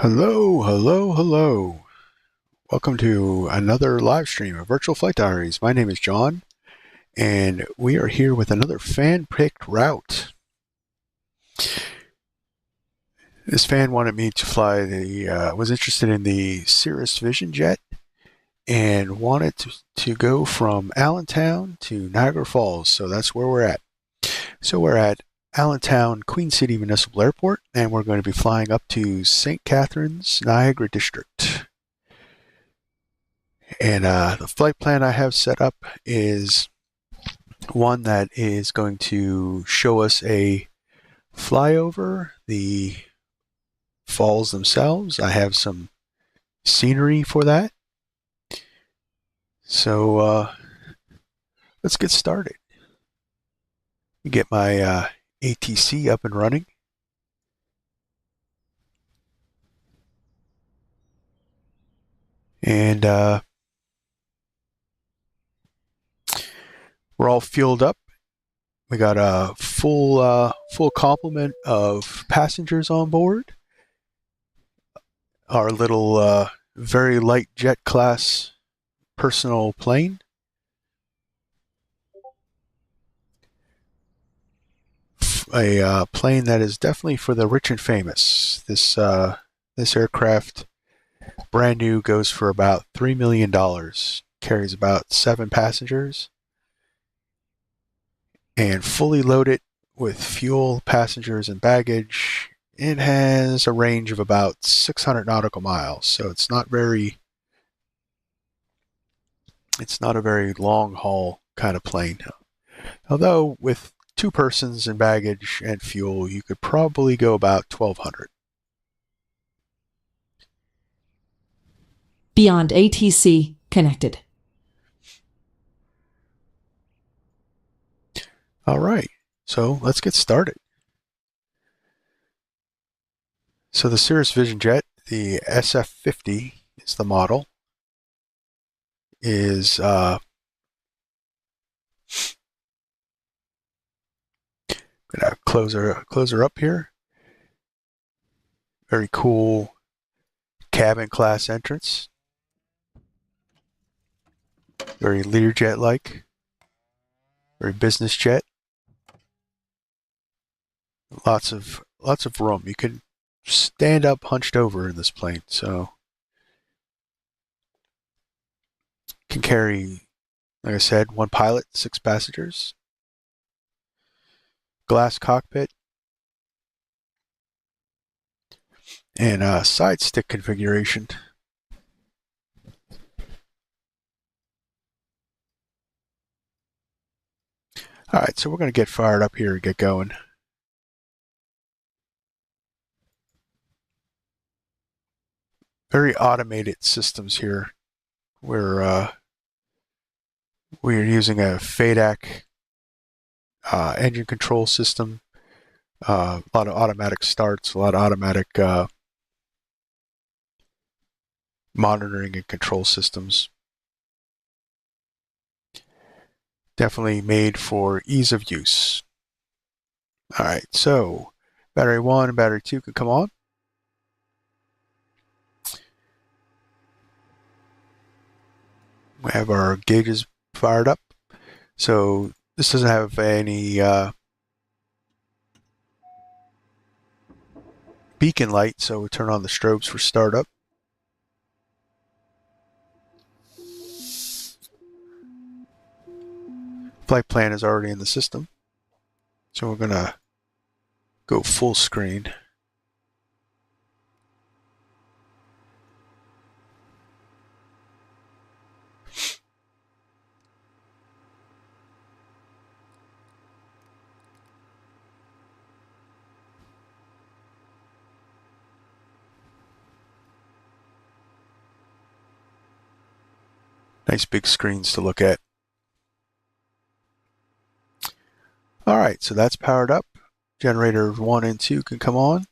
Hello, hello, hello. Welcome to another live stream of Virtual Flight Diaries. My name is John, and we are here with another fan-picked route. This fan wanted me to fly was interested in the Cirrus Vision Jet and wanted to go from Allentown to Niagara Falls. So that's where we're at. So we're at Allentown-Queen City Municipal Airport, and we're going to be flying up to St Cathrines Niagra District. And the flight plan I have set up is one that is going to show us a flyover the falls themselves. I have some scenery for that. So let's get started. Get my ATC up and running. And we're all fueled up. We got a full complement of passengers on board. Our little very light jet class personal plane. A plane that is definitely for the rich and famous. This aircraft, brand new, goes for about $3 million. Carries about 7 passengers. And fully loaded with fuel, passengers, and baggage, it has a range of about 600 nautical miles. So it's not a very long haul kind of plane. Although with 2 persons and baggage and fuel, you could probably go about 1,200. Beyond ATC connected. All right, so let's get started. So the Cirrus Vision Jet, the SF-50 is the model, is gonna close her up here. Very cool cabin class entrance. Very Learjet like. Very business jet. Lots of room. You can stand up hunched over in this plane, so can carry, like I said, 1 pilot, 6 passengers. Glass cockpit and side stick configuration. All right, so we're going to get fired up here and get going. Very automated systems here. We're using a FADAC engine control system. A lot of automatic starts, a lot of automatic monitoring and control systems. Definitely made for ease of use. All right, so battery 1 and battery 2 can come on. We have our gauges fired up. So this doesn't have any beacon light, so we turn on the strobes for startup. Flight plan is already in the system, so we're gonna go full screen. Nice big screens to look at. All right, so that's powered up. Generators 1 and 2 can come on.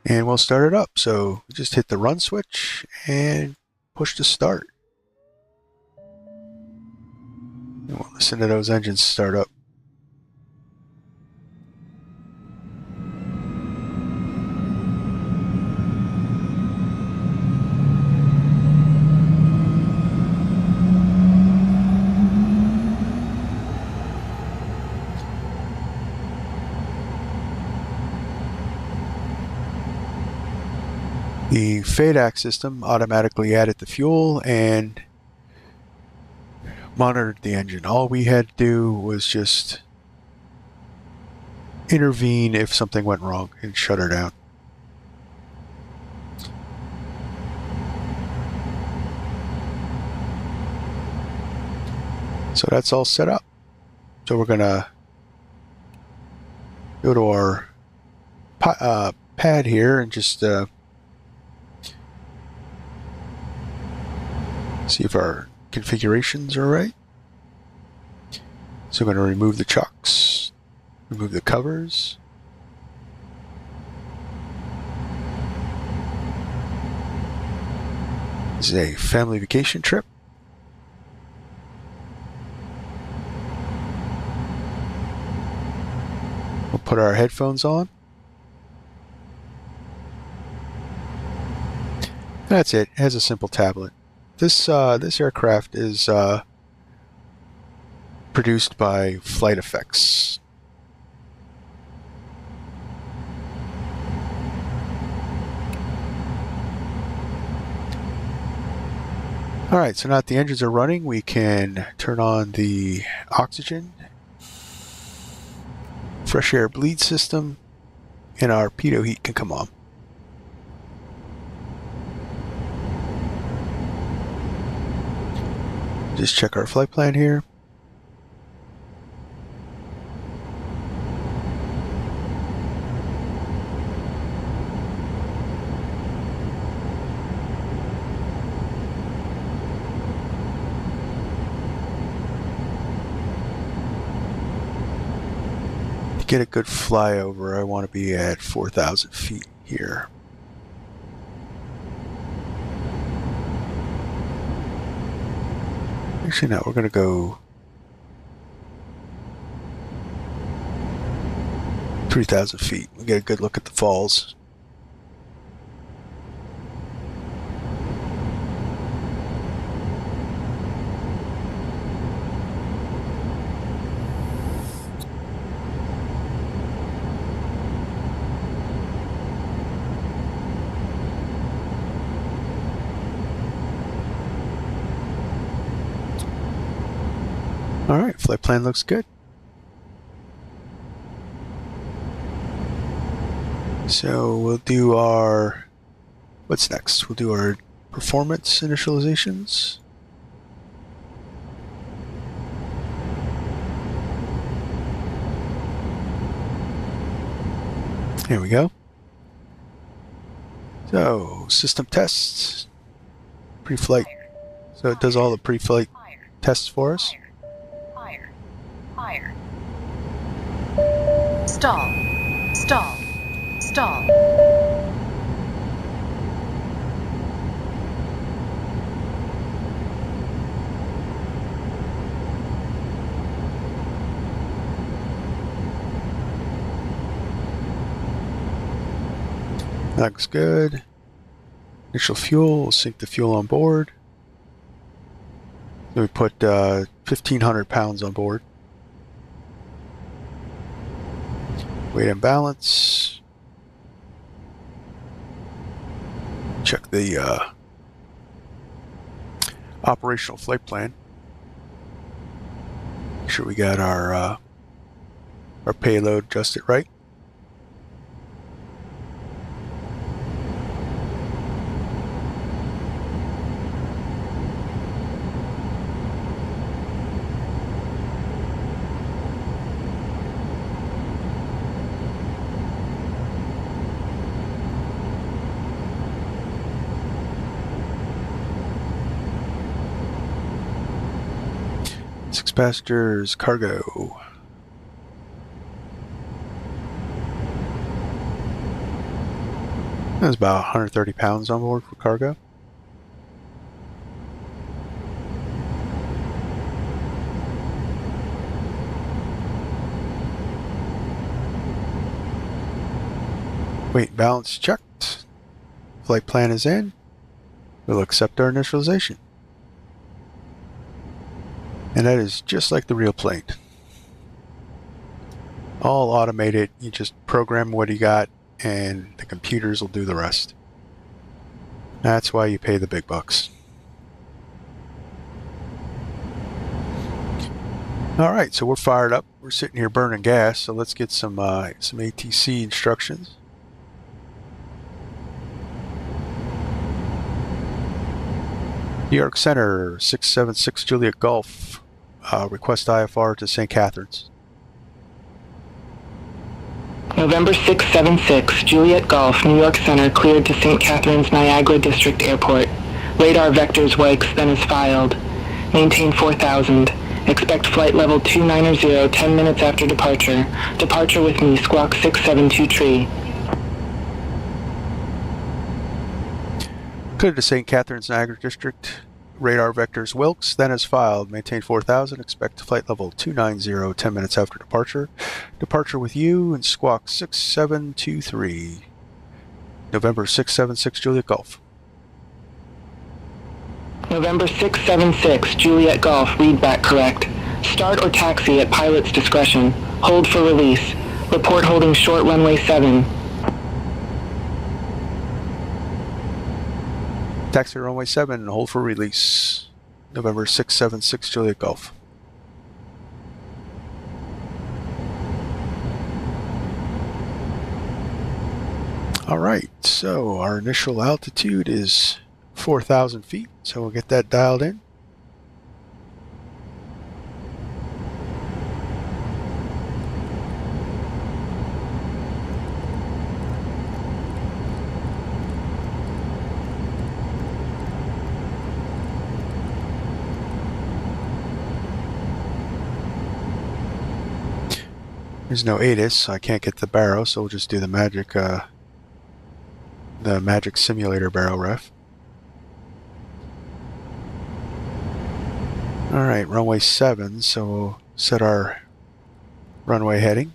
And we'll start it up. So just hit the run switch and push to start. And we'll listen to those engines start up. The FADAC system automatically added the fuel and monitored the engine. All we had to do was just intervene if something went wrong and shut her down. So that's all set up. So we're gonna go to our pad here and just see if our configurations are right. So we're going to remove the chocks, remove the covers. This is a family vacation trip. We'll put our headphones on. That's it. It has a simple tablet. This aircraft is produced by Flight Effects. Alright, so now that the engines are running, we can turn on the oxygen, fresh air bleed system, and our pitot heat can come on. Just check our flight plan here. To get a good flyover, I want to be at 4,000 feet here. Actually, no, we're going to go 3,000 feet. We get a good look at the falls. Alright, flight plan looks good. So we'll do our, what's next? We'll do our performance initializations. Here we go. So, system tests, pre-flight. So it does all the pre-flight tests for us. Higher. Stall. Stall. Stall. That looks good. Initial fuel, we'll sink the fuel on board. Then we put 1,500 pounds on board. Weight and balance. Check the operational flight plan. Make sure we got our payload adjusted right. Six passengers, cargo. That's about 130 pounds on board for cargo. Weight balance checked. Flight plan is in. We'll accept our initialization. And that is just like the real plane. All automated. You just program what you got and the computers will do the rest. That's why you pay the big bucks. All right, so we're fired up. We're sitting here burning gas, so let's get some ATC instructions. New York Center, 676 Juliet Golf. Request IFR to St Catharines. November 676, Juliet Golf, New York Center, cleared to St Catharines Niagara District Airport. Radar vectors WIKES, then is filed. Maintain 4000. Expect flight level 290, 10 minutes after departure. Departure with me, squawk 672 tree. Cleared to St Catharines Niagara District. Radar vectors Wilkes, then is filed. Maintain 4000. Expect flight level 290, 10 minutes after departure. Departure with you and squawk 6723. November 676 Juliet Golf. November 676, Juliet Golf, read back correct. Start or taxi at pilot's discretion. Hold for release. Report holding short runway 7. Taxi runway 7 and hold for release. November 676 Juliet Golf. All right, so our initial altitude is 4,000 feet, so we'll get that dialed in. There's no ATIS, so I can't get the barrow, so we'll just do the magic simulator barrel ref. Alright, runway 7, so we'll set our runway heading.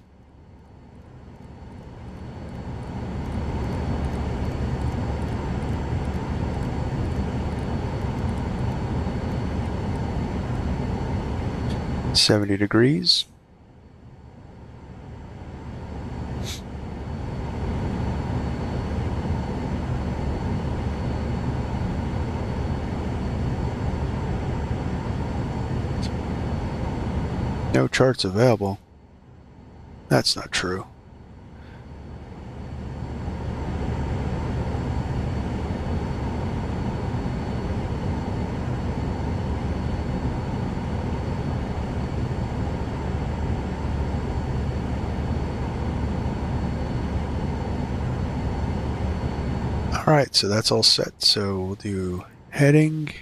.70 degrees. No charts available. That's not true. Alright, so that's all set. So we'll do heading.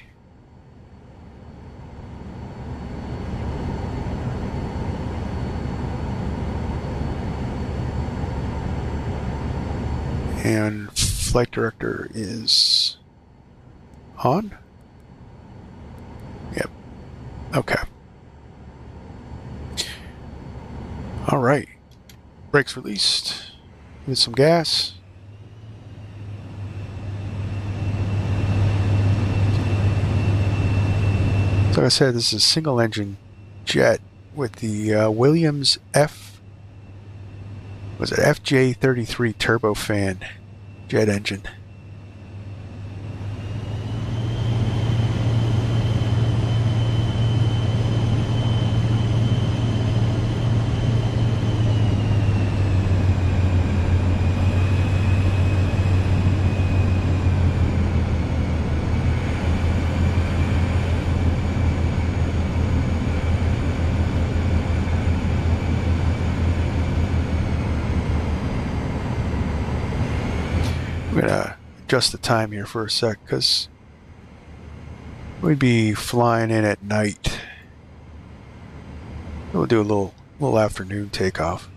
And flight director is on? Yep. Okay. Alright. Brakes released. Give it some gas. So like I said, this is a single engine jet with the Williams FJ33 turbofan jet engine. I'm gonna adjust the time here for a sec because we'd be flying in at night. We'll do a little afternoon takeoff.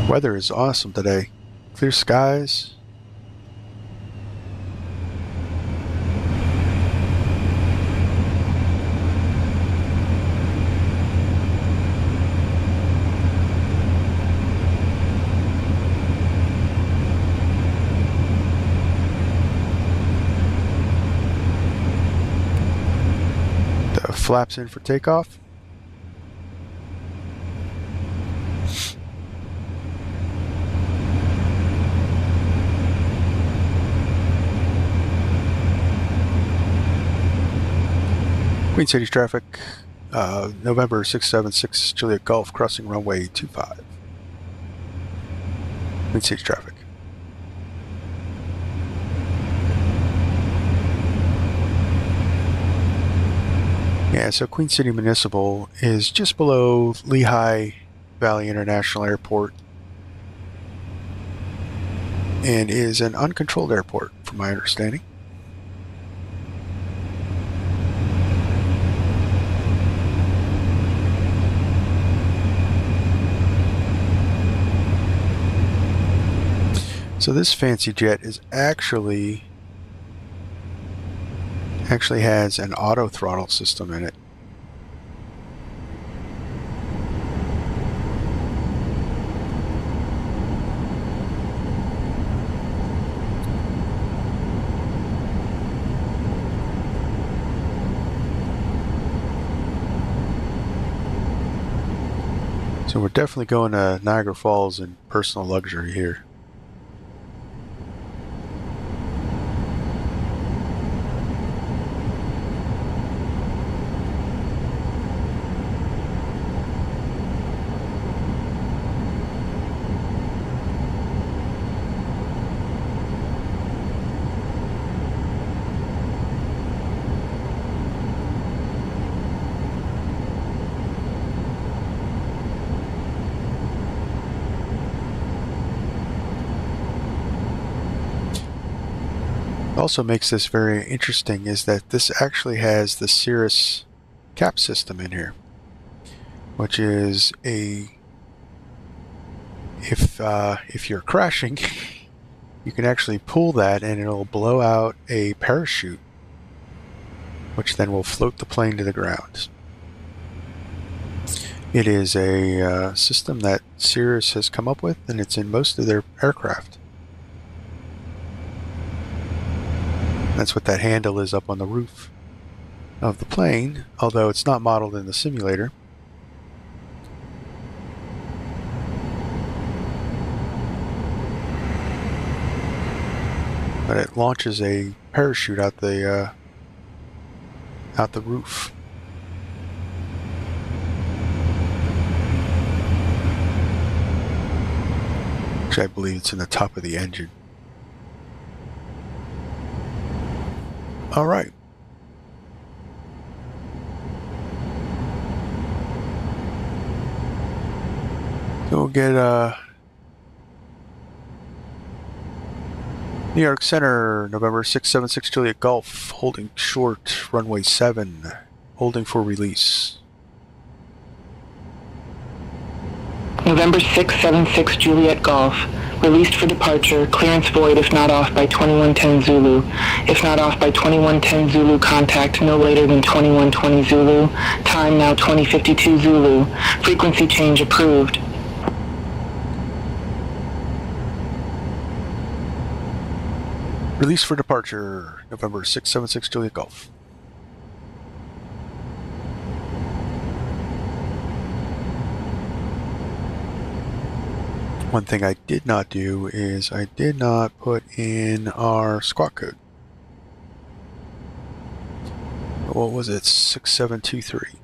Weather is awesome today. Clear skies. Flaps in for takeoff. Queen City traffic, November 676 Juliet Golf, crossing runway 25. Queen City traffic. Yeah, so Queen City Municipal is just below Lehigh Valley International Airport and is an uncontrolled airport, from my understanding. So this fancy jet is actually has an auto throttle system in it. So we're definitely going to Niagara Falls in personal luxury here. Also makes this very interesting is that this actually has the Cirrus cap system in here, which is if you're crashing, you can actually pull that and it'll blow out a parachute, which then will float the plane to the ground. It is a system that Cirrus has come up with, and it's in most of their aircraft. That's what that handle is up on the roof of the plane, although it's not modeled in the simulator. But it launches a parachute out the roof. Actually, I believe it's in the top of the engine. All right. So we'll get New York Center, November 676 Juliet Golf, holding short, runway 7, holding for release. November 676 Juliet Golf. Released for departure. Clearance void if not off by 2110 Zulu. If not off by 2110 Zulu, contact no later than 2120 Zulu. Time now 2052 Zulu. Frequency change approved. Release for departure, November 676 Juliet Golf. One thing I did not do is I did not put in our squawk code. What was it? 6723.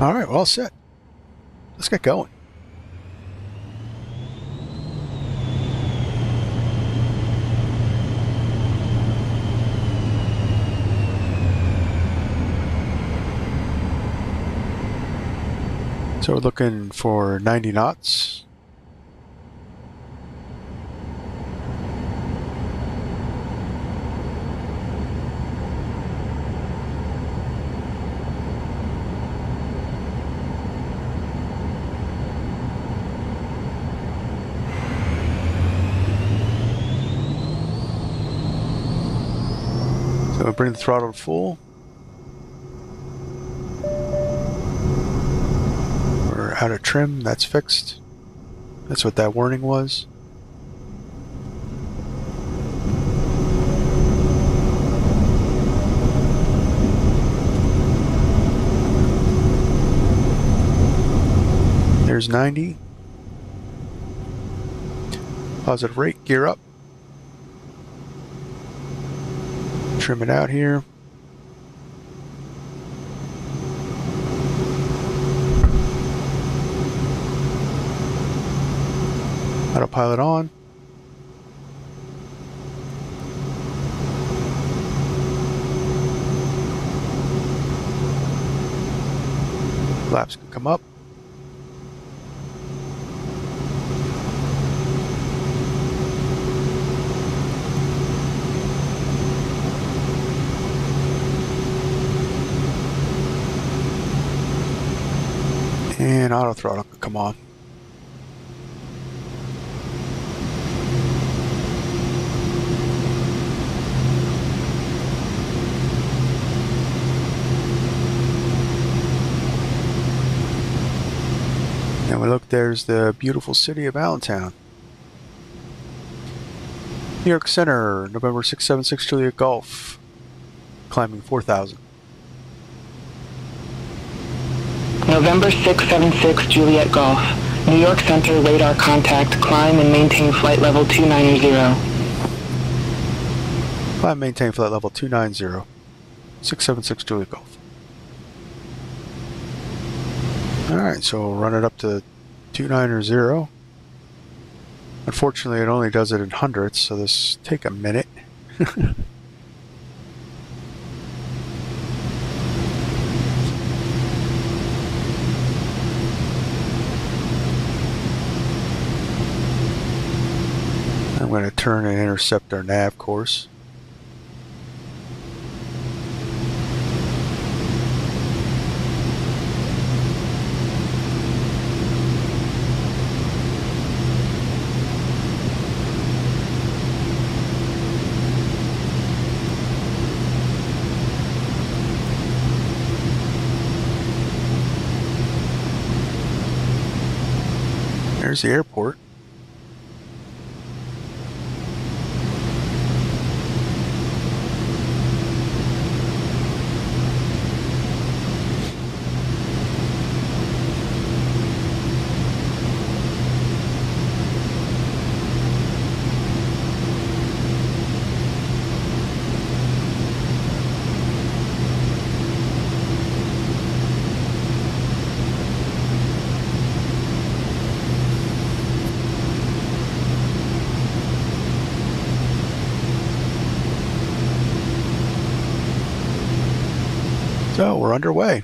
All right, well set. Let's get going. So we're looking for 90 knots. So bring the throttle to full. We're out of trim, that's fixed. That's what that warning was. There's 90. Positive rate, gear up. Trim it out here. Autopilot on. Flaps can come up. And auto throttle can come on. And we look, there's the beautiful city of Allentown. New York Center, November 676 Juliet Golf. Climbing 4,000. November 676 Juliet Golf. New York Center radar contact. Climb and maintain flight level 290. Climb, maintain flight level 290. 676 Juliet Golf. Alright, so we'll run it up to 290. Unfortunately, it only does it in hundredths, so this take a minute. I'm going to turn and intercept our nav course. There's the airport. So we're underway.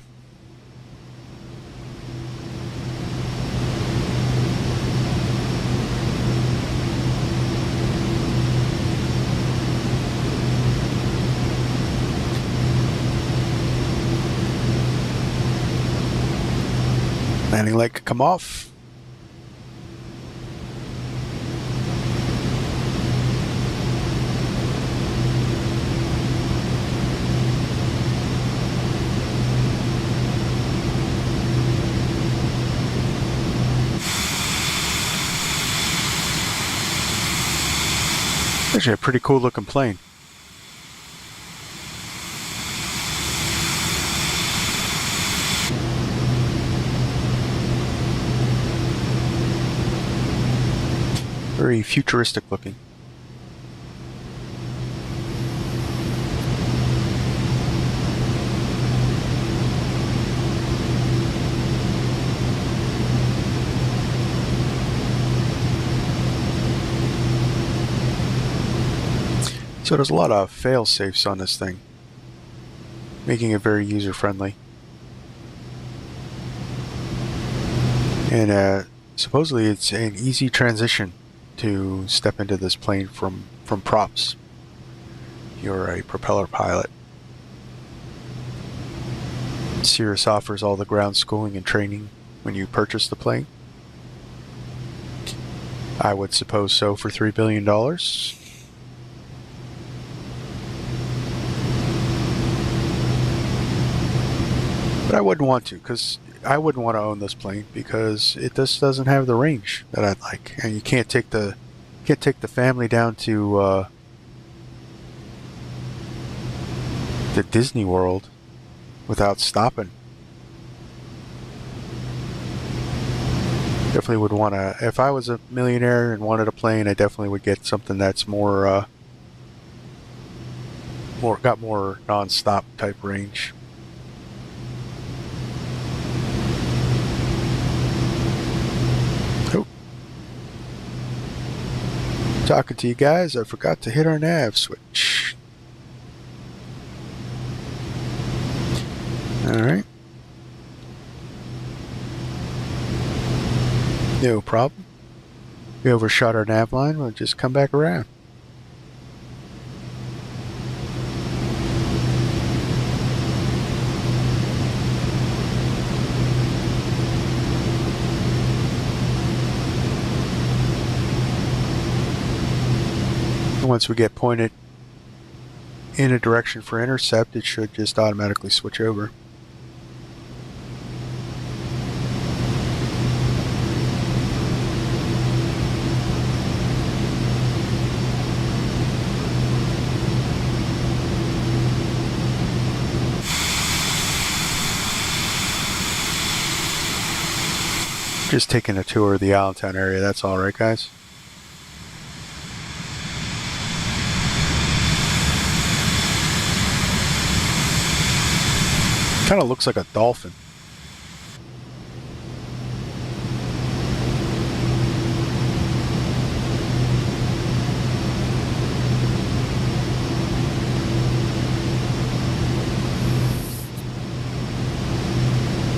Landing light could come off. Actually a pretty cool looking plane. Very futuristic looking. So there's a lot of fail-safes on this thing, making it very user-friendly. And supposedly it's an easy transition to step into this plane from props. You're a propeller pilot. Cirrus offers all the ground schooling and training when you purchase the plane. I would suppose so for $3 billion. But I wouldn't want to, because I wouldn't want to own this plane because it just doesn't have the range that I'd like, and you can't take the family down to Disney World without stopping. Definitely would want to. If I was a millionaire and wanted a plane, I definitely would get something that's more non-stop type range. Oh, talking to you guys, I forgot to hit our nav switch. All right. No problem. We overshot our nav line. We'll just come back around. And once we get pointed in a direction for intercept, it should just automatically switch over. Just taking a tour of the Allentown area, that's all right, guys. Kind of looks like a dolphin.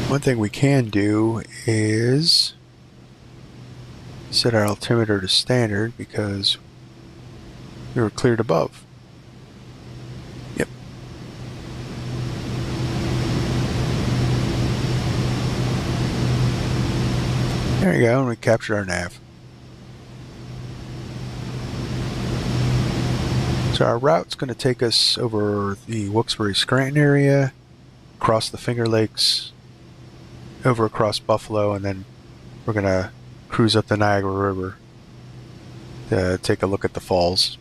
One thing we can do is set our altimeter to standard because we were cleared above. Yep. There you go, and we captured our nav. So our route's going to take us over the Wilkes-Barre-Scranton area, across the Finger Lakes, over across Buffalo, and then we're going to cruise up the Niagara River to take a look at the falls.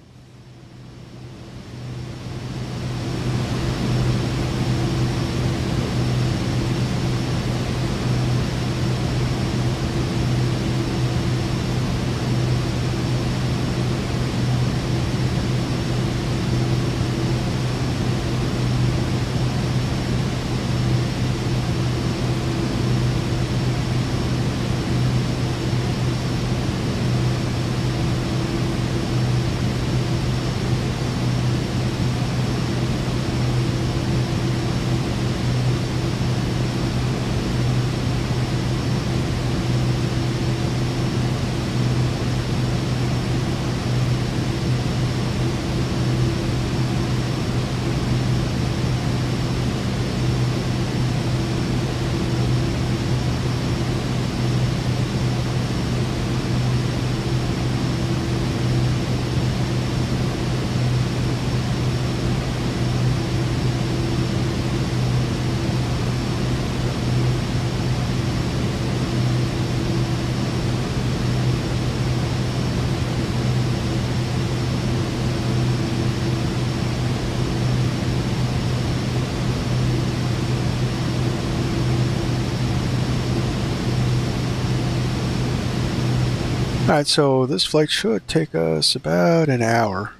Alright, so this flight should take us about an hour.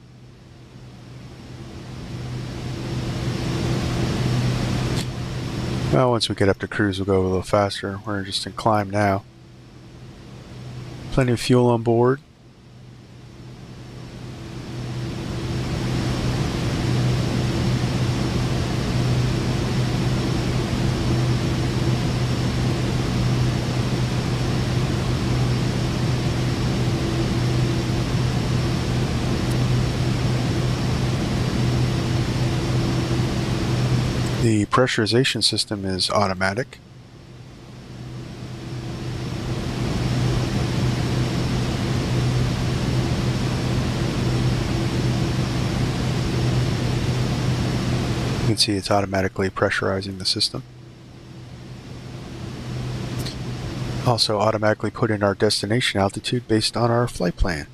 Well, once we get up to cruise, we'll go a little faster. We're just in climb now. Plenty of fuel on board. The pressurization system is automatic. You can see it's automatically pressurizing the system. Also automatically put in our destination altitude based on our flight plan.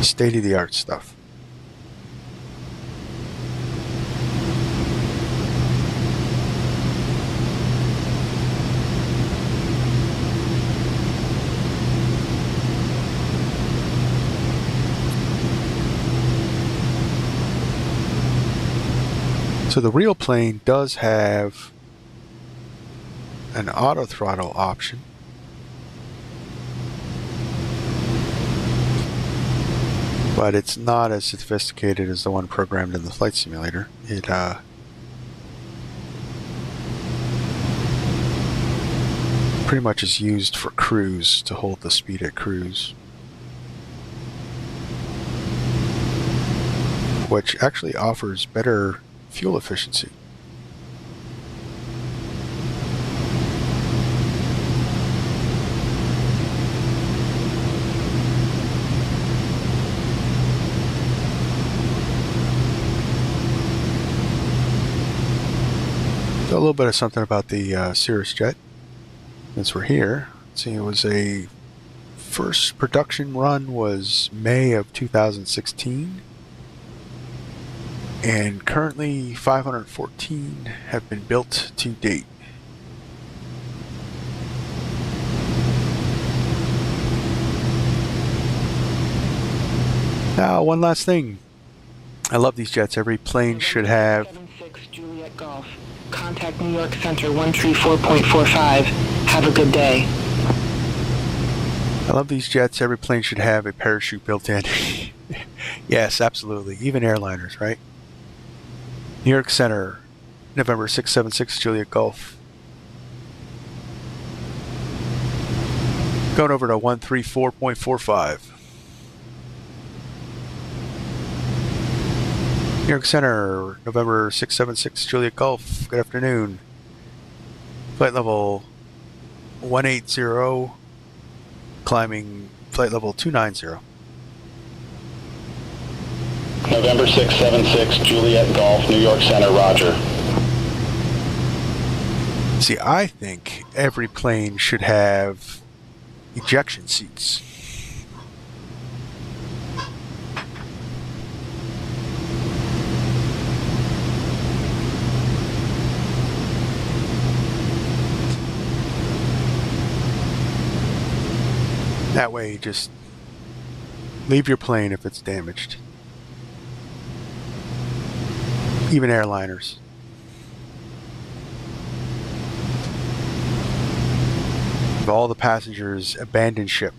State-of-the-art stuff. So the real plane does have an auto throttle option. But it's not as sophisticated as the one programmed in the flight simulator. It pretty much is used for cruise, to hold the speed at cruise, which actually offers better fuel efficiency. So a little bit of something about the Cirrus Jet. Since we're here, let's see, it was a first production run was May of 2016, and currently 514 have been built to date. Now, one last thing. I love these jets. Every plane should have... 76 Juliet Golf. Contact New York Center 134.45. Have a good day. I love these jets. Every plane should have a parachute built in. Yes, absolutely. Even airliners, right? New York Center, November 676 Juliet Golf. Going over to 134.45. New York Center, November 676 Juliet Golf. Good afternoon. Flight level 180, climbing flight level 290. November 676 Juliet Golf, New York Center, roger. See, I think every plane should have ejection seats. That way, you just leave your plane if it's damaged. Even airliners. If all the passengers abandon ship,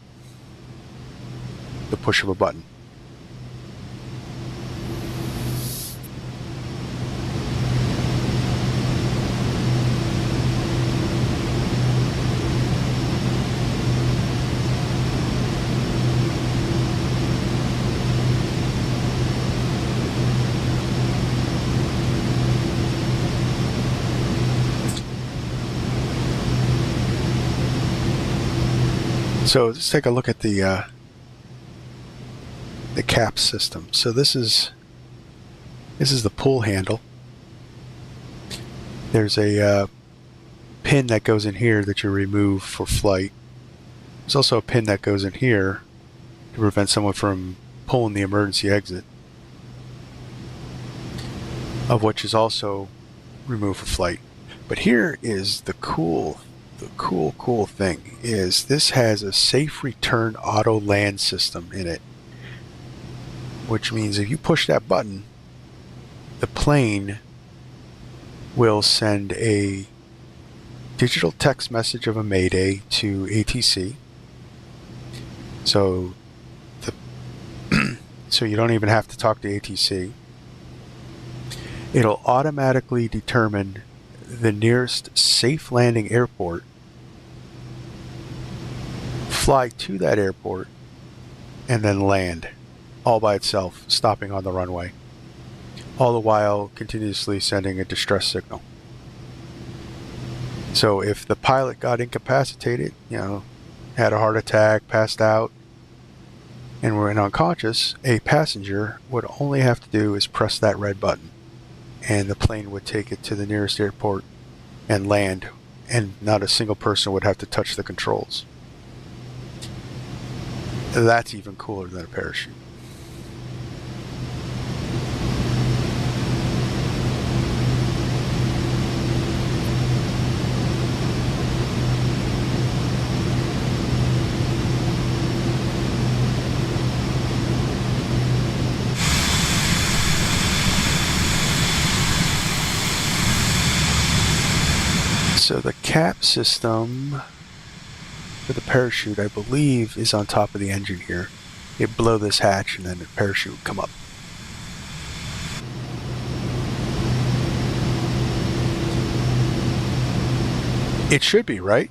the push of a button. So let's take a look at the cap system. So this is the pull handle. There's a pin that goes in here that you remove for flight. There's also a pin that goes in here to prevent someone from pulling the emergency exit, of which is also removed for flight. But here is the cool thing is this has a safe return auto land system in it, which means if you push that button, the plane will send a digital text message of a mayday to ATC, so so you don't even have to talk to ATC. It'll automatically determine the nearest safe landing airport, fly to that airport, and then land all by itself, stopping on the runway, all the while continuously sending a distress signal. So if the pilot got incapacitated, had a heart attack, passed out, and were unconscious, a passenger would only have to do is press that red button, and the plane would take it to the nearest airport and land, and not a single person would have to touch the controls. That's even cooler than a parachute. So the cap system for the parachute, I believe, is on top of the engine here. You blow this hatch and then the parachute would come up. It should be, right?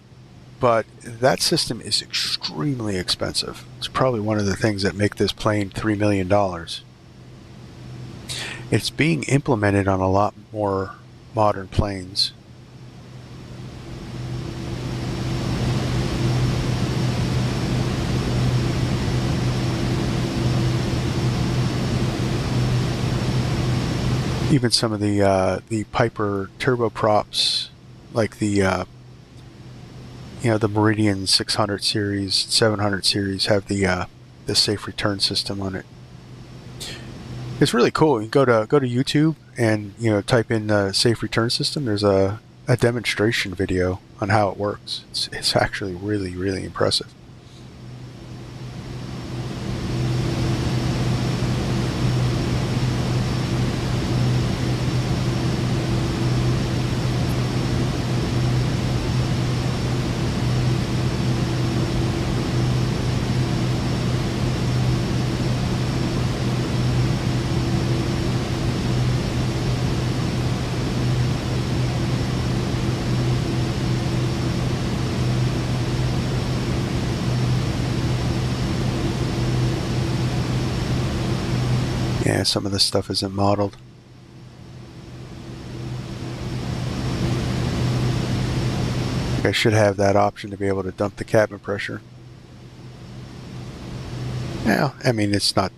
But that system is extremely expensive. It's probably one of the things that make this plane $3 million. It's being implemented on a lot more modern planes. Even some of the Piper turboprops, like the the Meridian 600 series, 700 series, have the safe return system on it. It's really cool. You go to YouTube and type in safe return system. There's a demonstration video on how it works. It's actually really, really impressive. Yeah, some of this stuff isn't modeled. I should have that option to be able to dump the cabin pressure. Yeah, I mean, it's not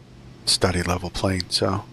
study level plane, so.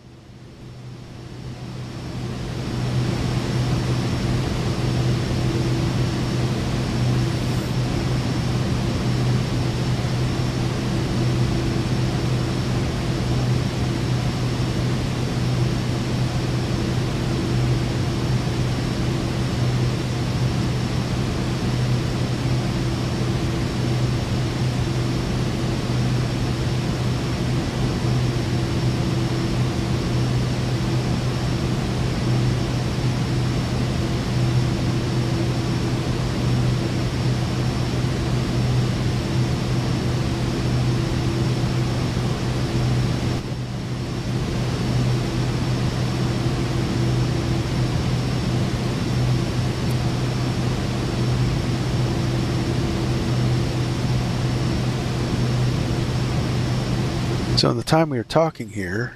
So in the time we were talking here,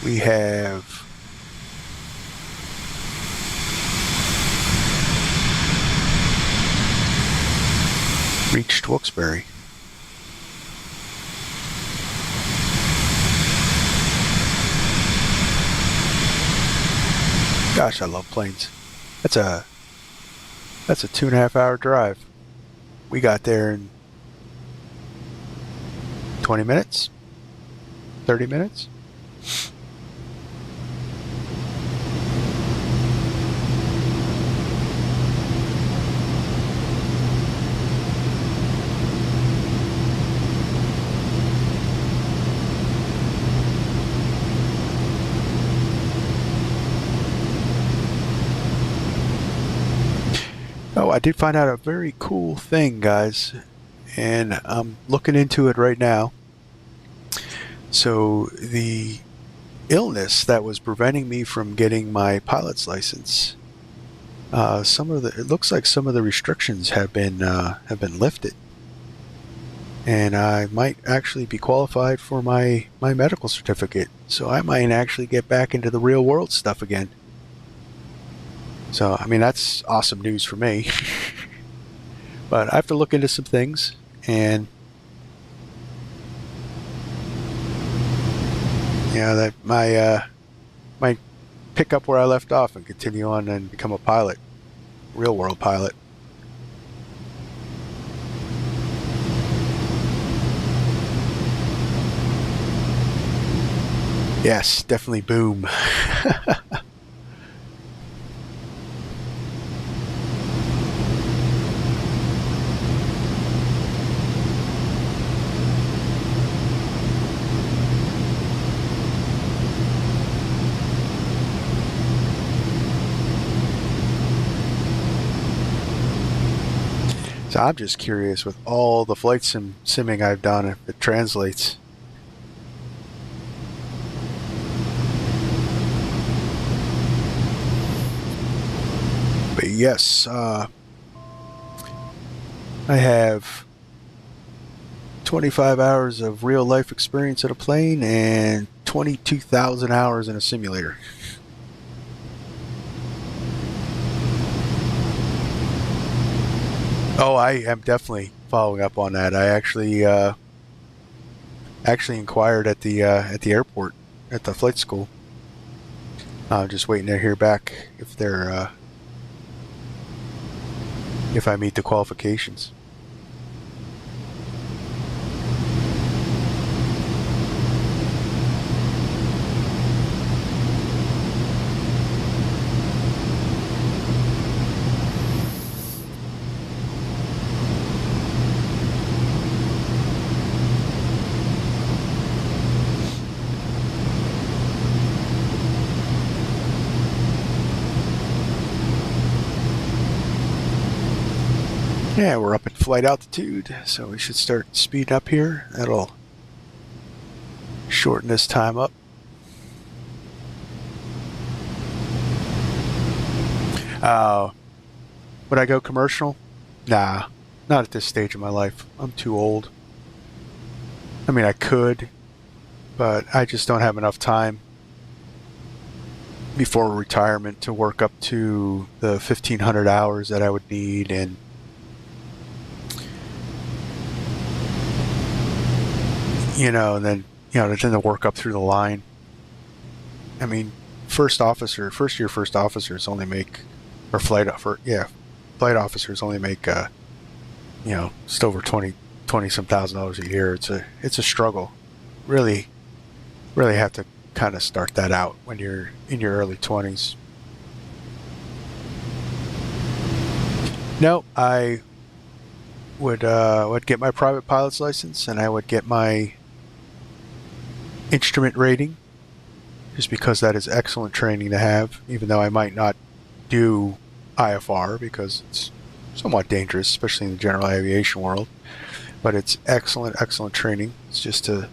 we have reached Wilkes-Barre. Gosh, I love planes. That's a 2.5 hour drive. We got there in 20 minutes, 30 minutes. Oh, I did find out a very cool thing, guys, and I'm looking into it right now. So the illness that was preventing me from getting my pilot's license, it looks like some of the restrictions have been lifted, and I might actually be qualified for my medical certificate. So I might actually get back into the real world stuff again. So I mean, that's awesome news for me. But I have to look into some things, and that my pick up where I left off and continue on and become a pilot, real world pilot. Yes, definitely boom. So I'm just curious, with all the flight simming I've done, if it translates. But yes, I have 25 hours of real life experience at a plane and 22,000 hours in a simulator. Oh, I am definitely following up on that. I actually inquired at the airport at the flight school. Just waiting to hear back if they're if I meet the qualifications. Yeah, we're up at flight altitude, so we should start speeding up here. That'll shorten this time up. Would I go commercial? Nah, not at this stage of my life. I'm too old. I mean, I could, but I just don't have enough time before retirement to work up to the 1,500 hours that I would need, and then to work up through the line. I mean, first year first officers only make, or flight officers only make, just over 20 some $1,000s a year. It's a struggle. Really have to kind of start that out when you're in your early 20s. No, I would get my private pilot's license, and I would get my instrument rating, just because that is excellent training to have, even though I might not do IFR because it's somewhat dangerous, especially in the general aviation world. But it's excellent training. It's just to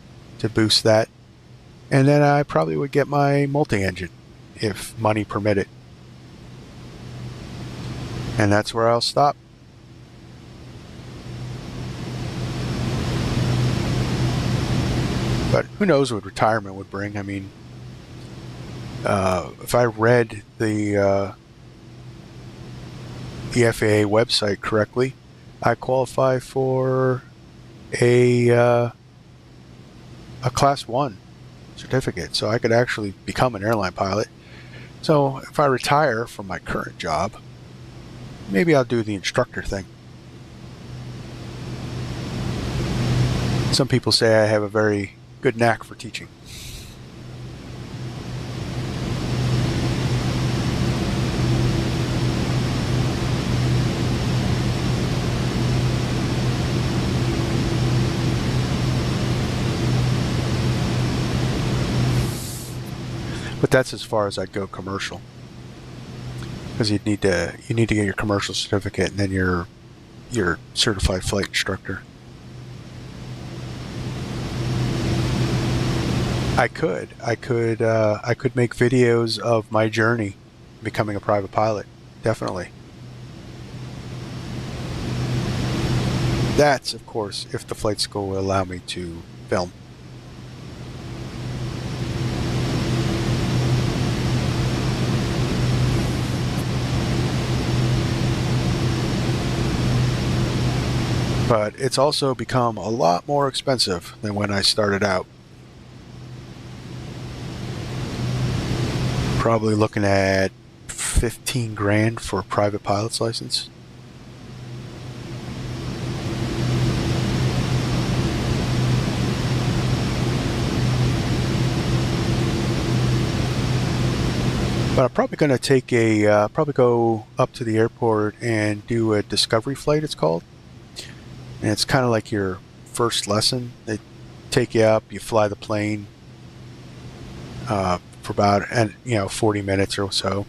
boost that. And then I probably would get my multi-engine if money permitted. And that's where I'll stop. But who knows what retirement would bring. I mean, if I read the FAA website correctly, I qualify for a Class 1 certificate, so I could actually become an airline pilot. So if I retire from my current job, maybe I'll do the instructor thing. Some people say I have a very good knack for teaching. But that's as far as I'd go commercial, because you need to get your commercial certificate, and then you're certified flight instructor. I could make videos of my journey becoming a private pilot. Definitely. That's, of course, if the flight school will allow me to film. But it's also become a lot more expensive than when I started out. probably looking at 15 grand for a private pilot's license. But I'm probably going to take probably go up to the airport and do a discovery flight, it's called. And it's kind of like your first lesson. They take you up, you fly the plane for about 40 minutes or so.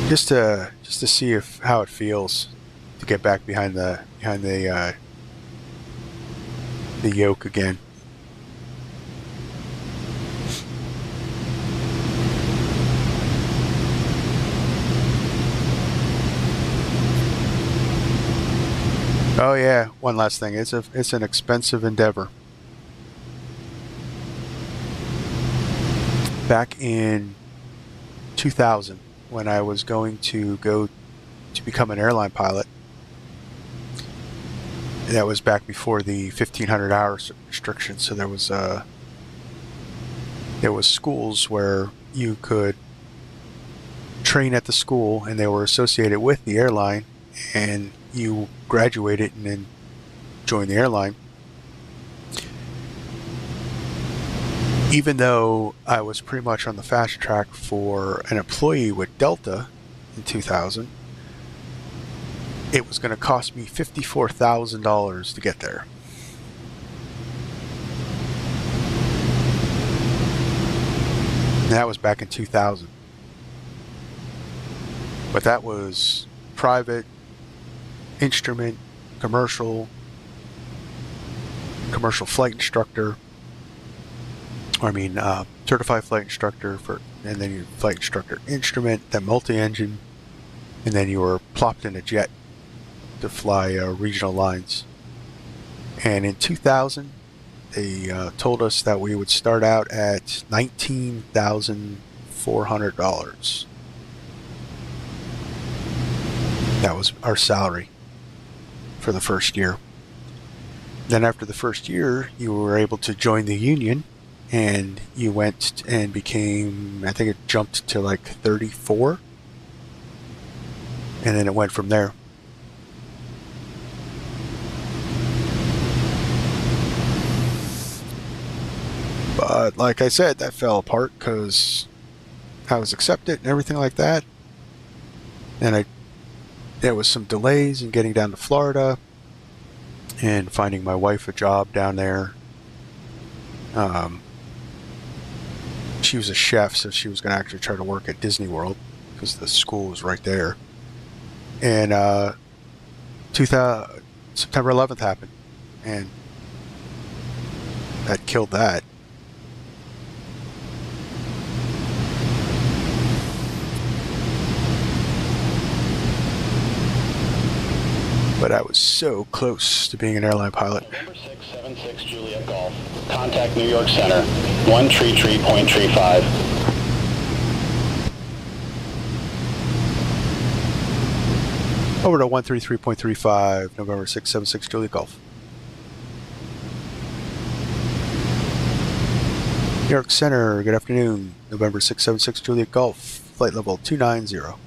Just to see how it feels to get back behind the yoke again. Oh yeah, one last thing. It's an expensive endeavor. Back in 2000, when I was going to go to become an airline pilot, that was back before the 1,500-hour restriction. So there was schools where you could train at the school, and they were associated with the airline, and you graduated and then joined the airline. Even though I was pretty much on the fast track for an employee with Delta in 2000, it was going to cost me $54,000 to get there. And that was back in 2000. But that was private, instrument, commercial flight instructor. Certified flight instructor and then your flight instructor instrument, then multi-engine, and then you were plopped in a jet to fly regional lines. And in 2000, they told us that we would start out at $19,400. That was our salary for the first year. Then after the first year, you were able to join the union, and you went and became, I think it jumped to like 34, and then it went from there. But like I said, that fell apart because I was accepted and everything like that, and there was some delays in getting down to Florida and finding my wife a job down there. She was a chef, so she was going to actually try to work at Disney World because the school was right there. And September 11th happened, and that killed that. But I was so close to being an airline pilot. November 676 Juliet Golf. Contact New York Center. 133.35. Over to 133.35, November 676 Juliet Golf. New York Center, good afternoon. November 676 Juliet Golf, flight level 290.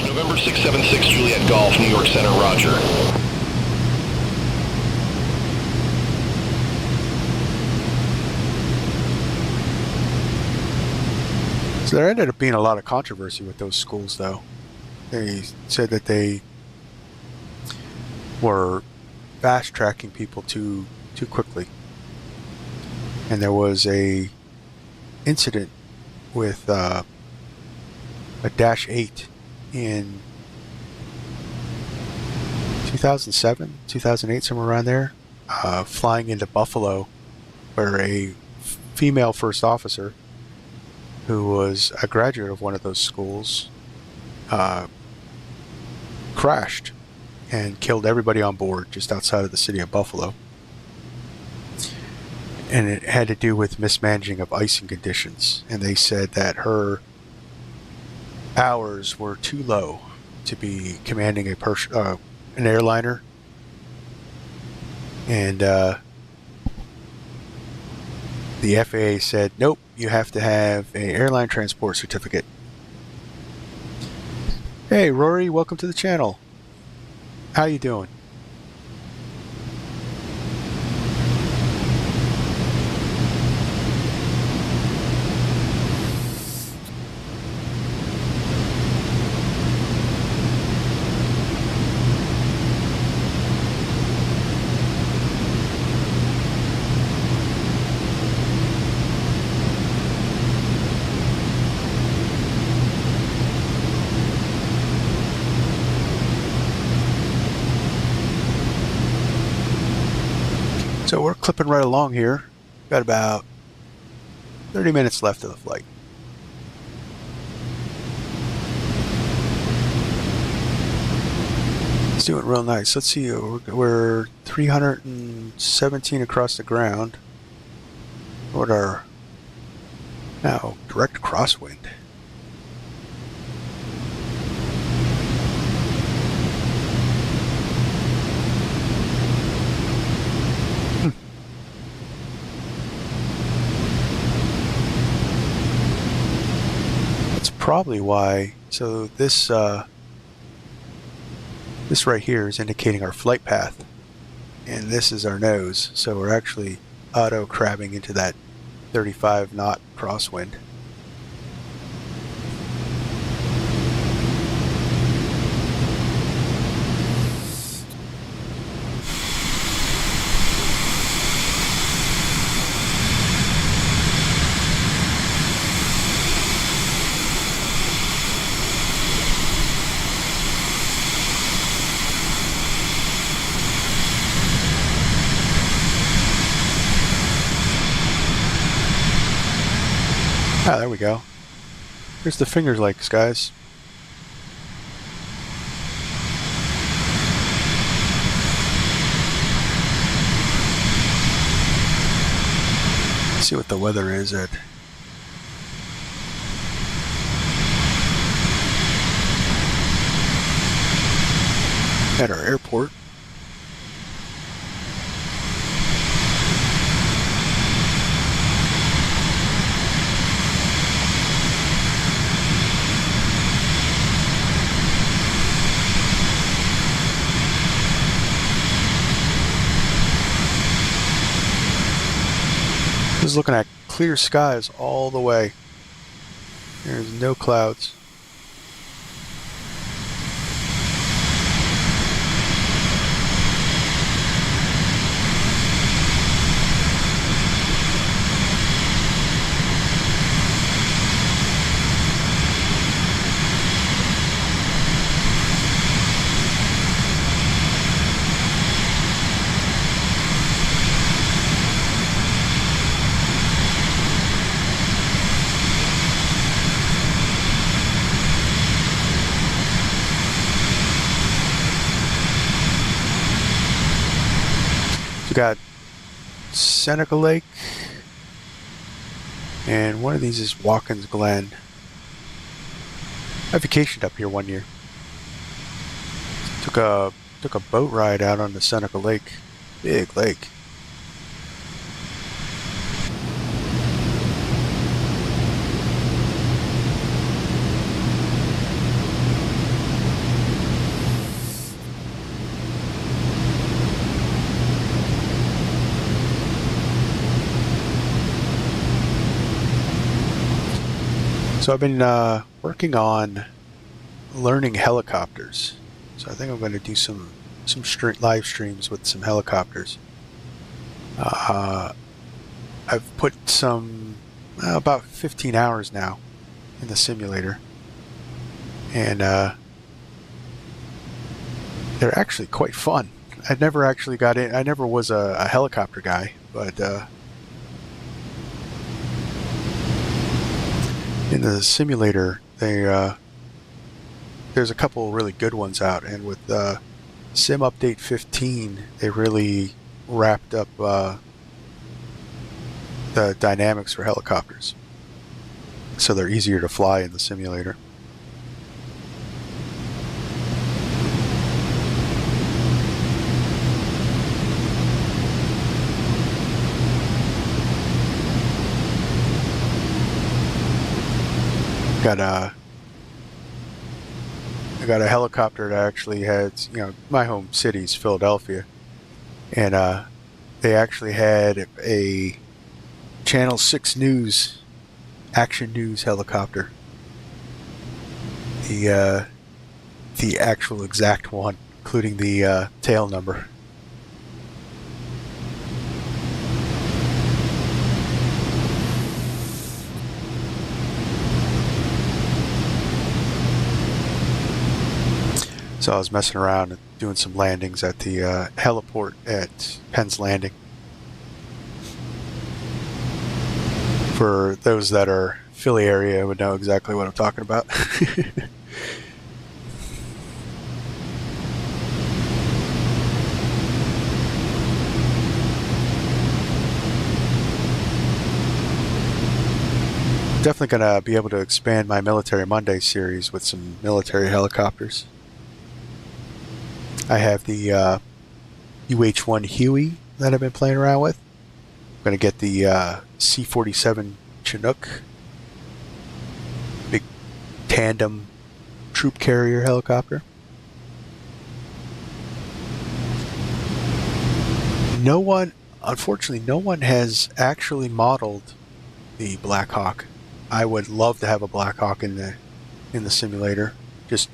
November 676 Juliet Golf, New York Center, roger. So there ended up being a lot of controversy with those schools, though. They said that they were fast-tracking people too quickly. And there was a incident with a Dash 8 in 2007, 2008, somewhere around there, flying into Buffalo, where a female first officer who was a graduate of one of those schools crashed and killed everybody on board just outside of the city of Buffalo. And it had to do with mismanaging of icing conditions. And they said that her hours were too low to be commanding an airliner, and the FAA said, nope, you have to have an airline transport certificate. Hey, Rory, welcome to the channel. How you doing? So we're clipping right along here. Got about 30 minutes left of the flight. It's doing real nice. Let's see, we're 317 across the ground. What our now direct crosswind. Probably why. So this this right here is indicating our flight path, and this is our nose. So we're actually auto crabbing into that 35 knot crosswind. Ah, there we go. Here's the Finger Lakes, guys. Let's see what the weather is at our airport. Just looking at clear skies all the way. There's no clouds. We got Seneca Lake, and one of these is Watkins Glen. I vacationed up here one year. Took a boat ride out on the Seneca Lake. Big lake. So I've been working on learning helicopters. So I think I'm going to do some live streams with some helicopters. I've put some about 15 hours now in the simulator, and they're actually quite fun. I never actually got in. I never was a helicopter guy, but in the simulator, there's a couple really good ones out, and with Sim Update 15, they really wrapped up the dynamics for helicopters, so they're easier to fly in the simulator. I got a helicopter that actually had, my home city's Philadelphia, and they actually had a Channel 6 News, Action News helicopter. The actual exact one, including the tail number. So I was messing around and doing some landings at the heliport at Penn's Landing. For those that are Philly area would know exactly what I'm talking about. Definitely gonna be able to expand my Military Monday series with some military helicopters. I have the UH-1 Huey that I've been playing around with. I'm going to get the C-47 Chinook, big tandem troop carrier helicopter. Unfortunately, no one has actually modeled the Black Hawk. I would love to have a Black Hawk in the simulator. Just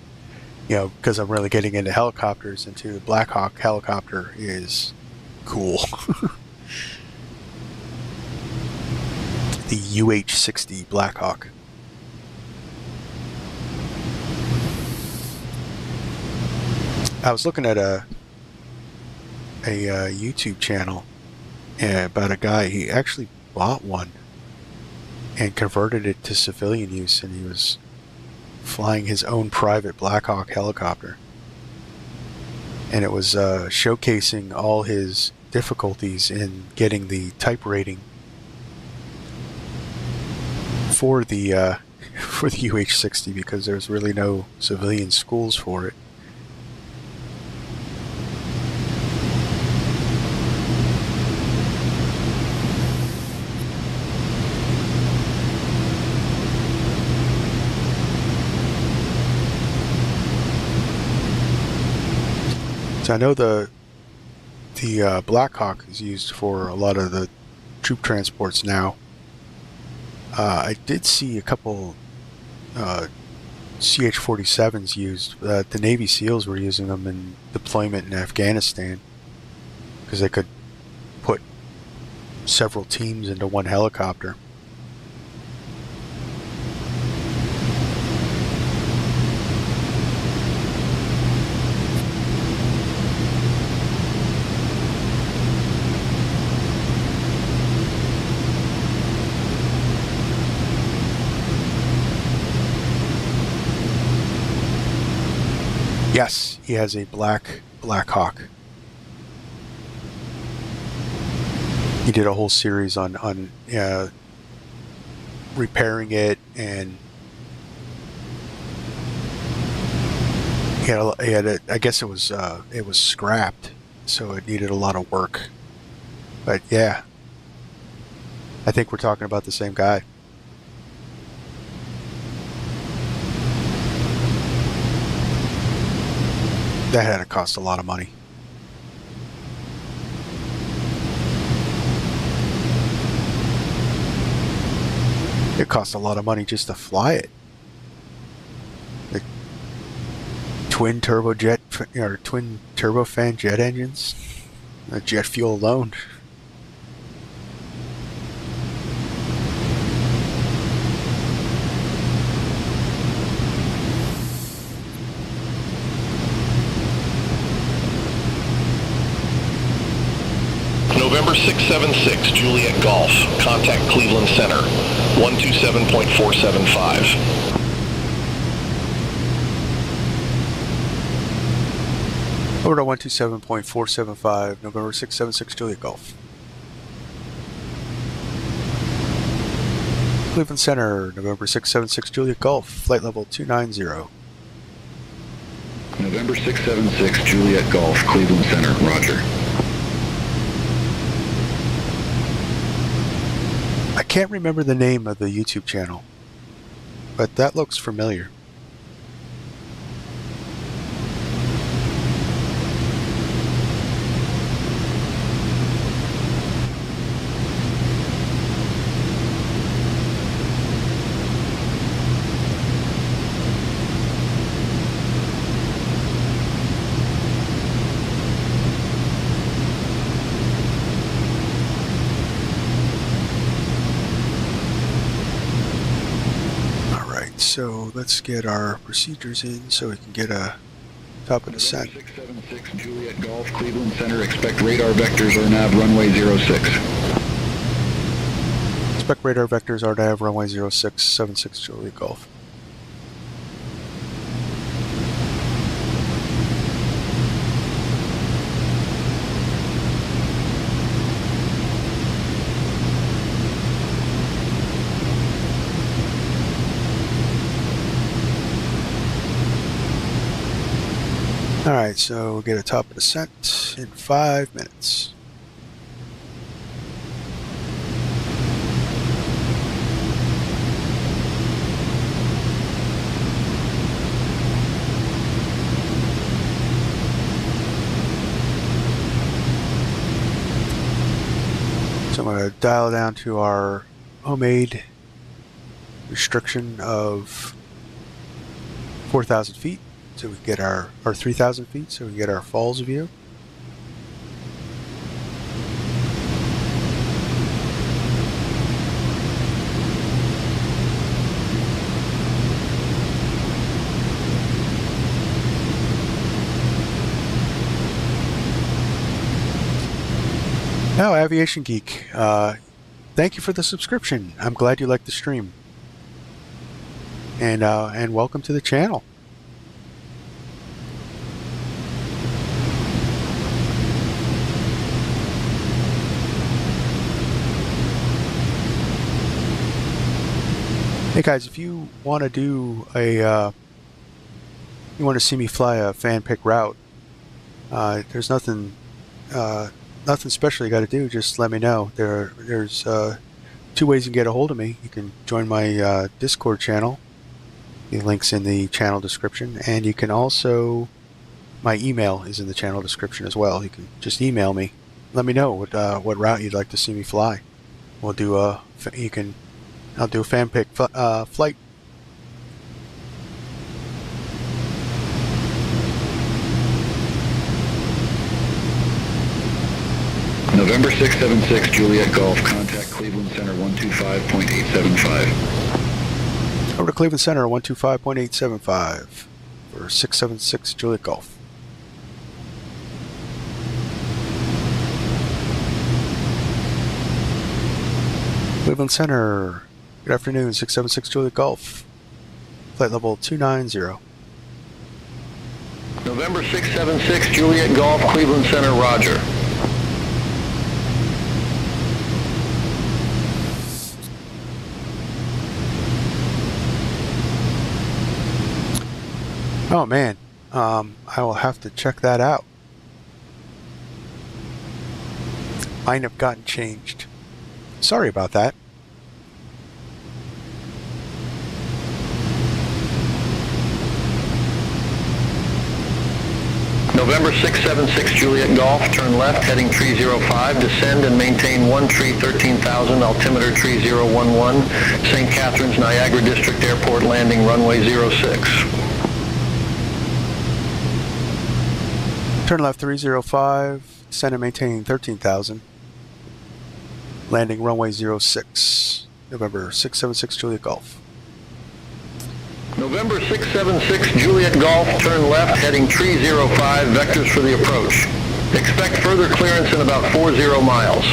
because I'm really getting into helicopters, and the Black Hawk helicopter is cool. The UH-60 Black Hawk. I was looking at a YouTube channel about a guy. He actually bought one and converted it to civilian use, and he was flying his own private Black Hawk helicopter, and it was showcasing all his difficulties in getting the type rating for the UH-60, because there's really no civilian schools for it. So I know the Black Hawk is used for a lot of the troop transports now. I did see a couple CH-47s used. The Navy SEALs were using them in deployment in Afghanistan because they could put several teams into one helicopter. Yes, he has a Black Hawk. He did a whole series on repairing it, and I guess it was scrapped, so it needed a lot of work. But yeah, I think we're talking about the same guy. That had to cost a lot of money. It cost a lot of money just to fly it. The twin turbojet or twin turbofan jet engines, jet fuel alone. November 676, Juliet Golf. Contact Cleveland Center. 127.475. Over to 127.475, November 676, Juliet Golf. Cleveland Center, November 676, Juliet Golf, flight level 290. November 676, Juliet Golf, Cleveland Center, roger. I can't remember the name of the YouTube channel. but that looks familiar. So let's get our procedures in so we can get a top of descent. 676 Juliet Golf, Cleveland Center. Expect radar vectors RNAV runway 06. Expect radar vectors RNAV runway 06, 76 Juliet Golf. Alright, so we'll get a top of descent in 5 minutes. So I'm going to dial down to our homemade restriction of 4,000 feet. So we get our 3,000 feet, so we get our falls view. Now, Aviation Geek, thank you for the subscription. I'm glad you like the stream, and welcome to the channel. Hey guys, if you want to do you want to see me fly a fan pick route, there's nothing special you got to do. Just let me know. There's 2 ways you can get a hold of me. You can join my Discord channel. The link's in the channel description, and you can also, my email is in the channel description as well. You can just email me. Let me know what route you'd like to see me fly. We'll do I'll do a fan pick flight. November 676 Juliet Golf. Contact Cleveland Center 125.875. Over to Cleveland Center 125.875 for 676 Juliet Golf. Cleveland Center. Good afternoon, 676 Juliet Golf. Flight level 290. November 676 Juliet Golf, Cleveland Center, roger. Oh man, I will have to check that out. Might have gotten changed. Sorry about that. November 676 Juliet Golf, turn left, heading 305, descend and maintain 1 tree 13,000, altimeter 3011, St Catharines Niagara District Airport, landing runway 06. Turn left 305, descend and maintain 13,000, landing runway 06, November 676 Juliet Golf. November 676 Juliet Golf, turn left, heading 305, vectors for the approach. Expect further clearance in about 40 miles.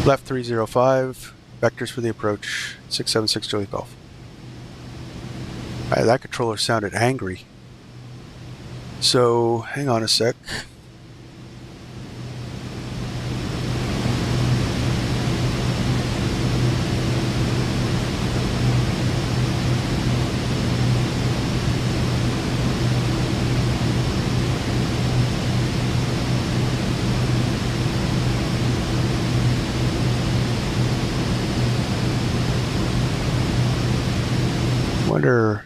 Left 305, vectors for the approach, 676 Juliet Golf. Alright, that controller sounded angry. So, hang on a sec. wonder.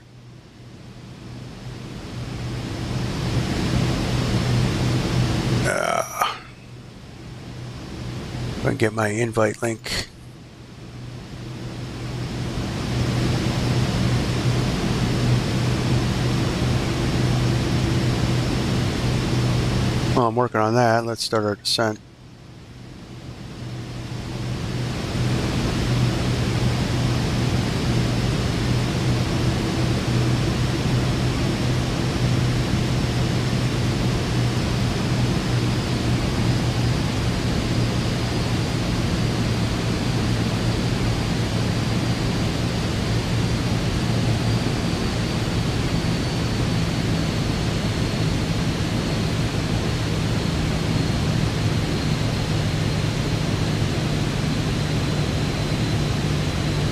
If I can get my invite link. Well, I'm working on that. Let's start our descent.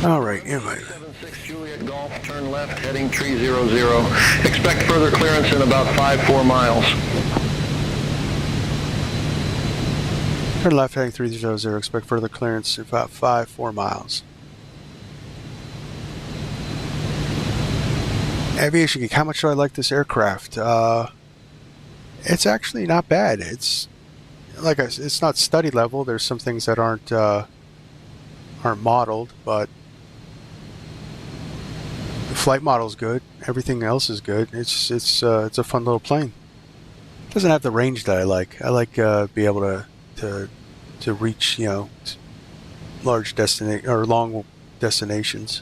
All right, invite. 76 Juliet Golf, turn left, heading 300. Expect further clearance in about 5-4 miles. Turn left, heading 300. Expect further clearance in about 5-4 miles. Aviation Geek, how much do I like this aircraft? It's actually not bad. It's like it's not study level. There's some things that aren't modeled, but the flight model's good. Everything else is good. It's a fun little plane. It doesn't have the range that I like. I like be able to reach, you know, large long destinations.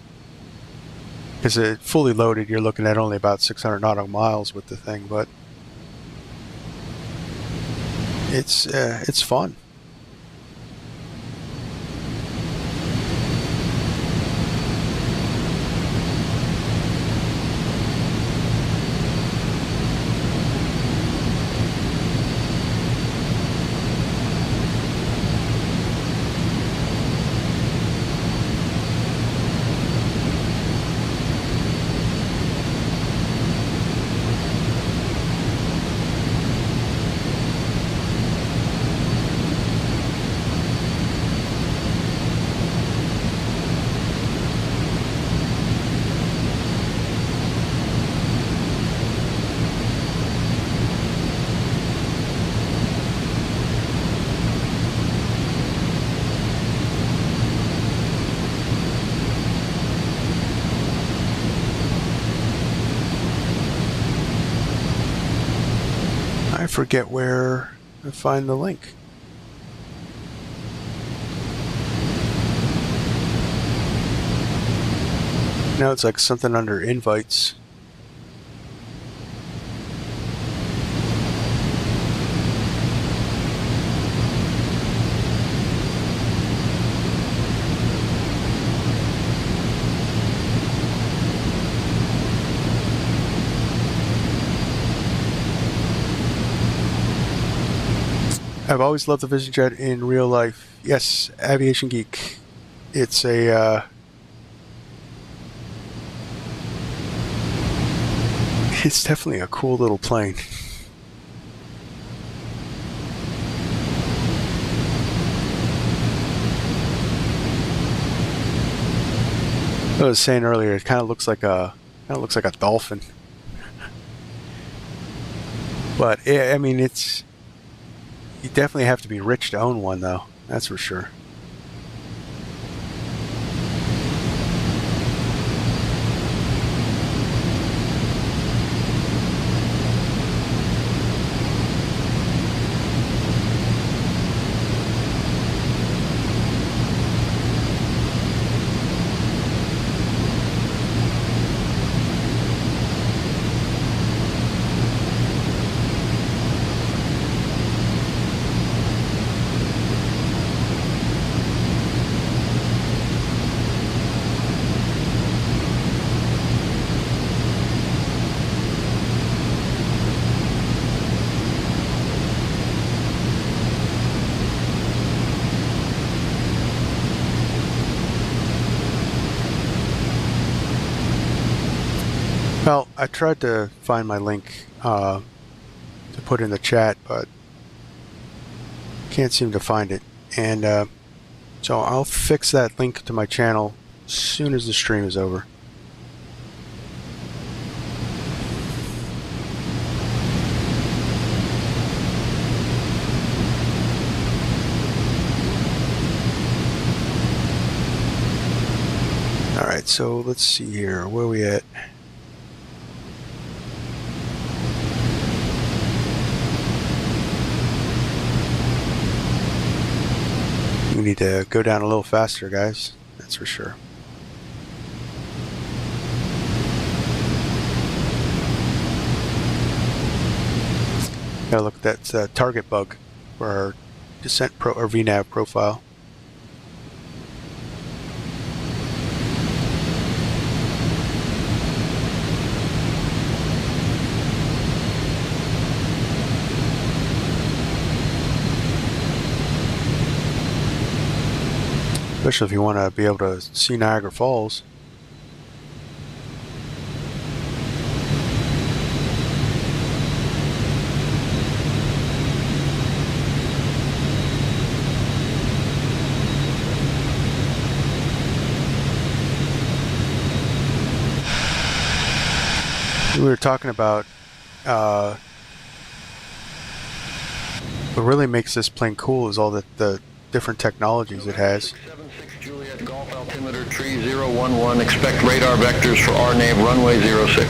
Because it fully loaded, you're looking at only about 600 nautical miles with the thing, but it's fun. I forget where to find the link. Now it's like something under invites. I've always loved the Vision Jet in real life. Yes, Aviation Geek. It's a it's definitely a cool little plane. I was saying earlier, it kind of looks like a dolphin. But I mean, you definitely have to be rich to own one, though. That's for sure. Well, I tried to find my link to put in the chat, but can't seem to find it. And so I'll fix that link to my channel as soon as the stream is over. All right, so let's see here. Where are we at? We need to go down a little faster, guys. That's for sure. Gotta look at that target bug for our descent or VNAV profile. Especially if you want to be able to see Niagara Falls. We were talking about what really makes this plane cool is all the different technologies it has. 676 Juliet Golf altimeter tree 011. Expect radar vectors for RNAV runway 06.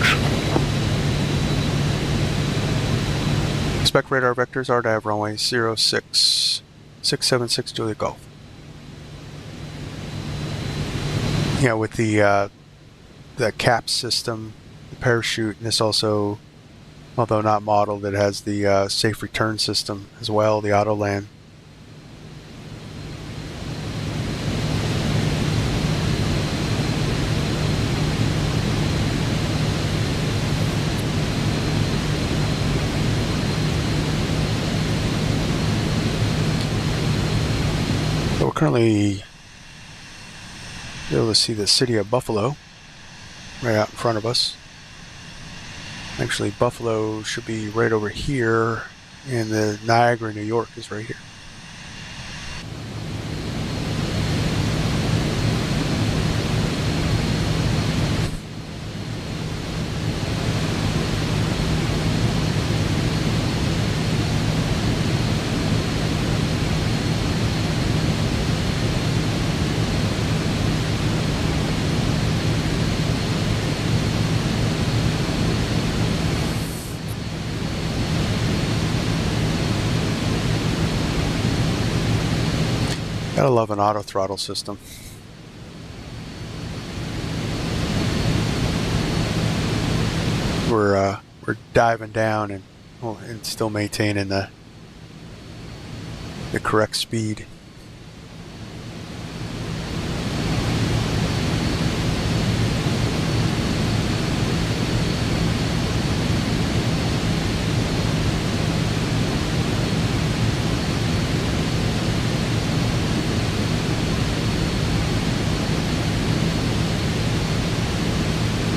Expect radar vectors RNAV runway 06. 676 Juliet Golf. Yeah, with the cap system, the parachute, and this also, although not modeled, it has the safe return system as well, the auto land. So we're currently able to see the city of Buffalo right out in front of us. Actually, Buffalo should be right over here, and the Niagara, New York is right here. Gotta love an auto throttle system. We're diving down and still maintaining the correct speed.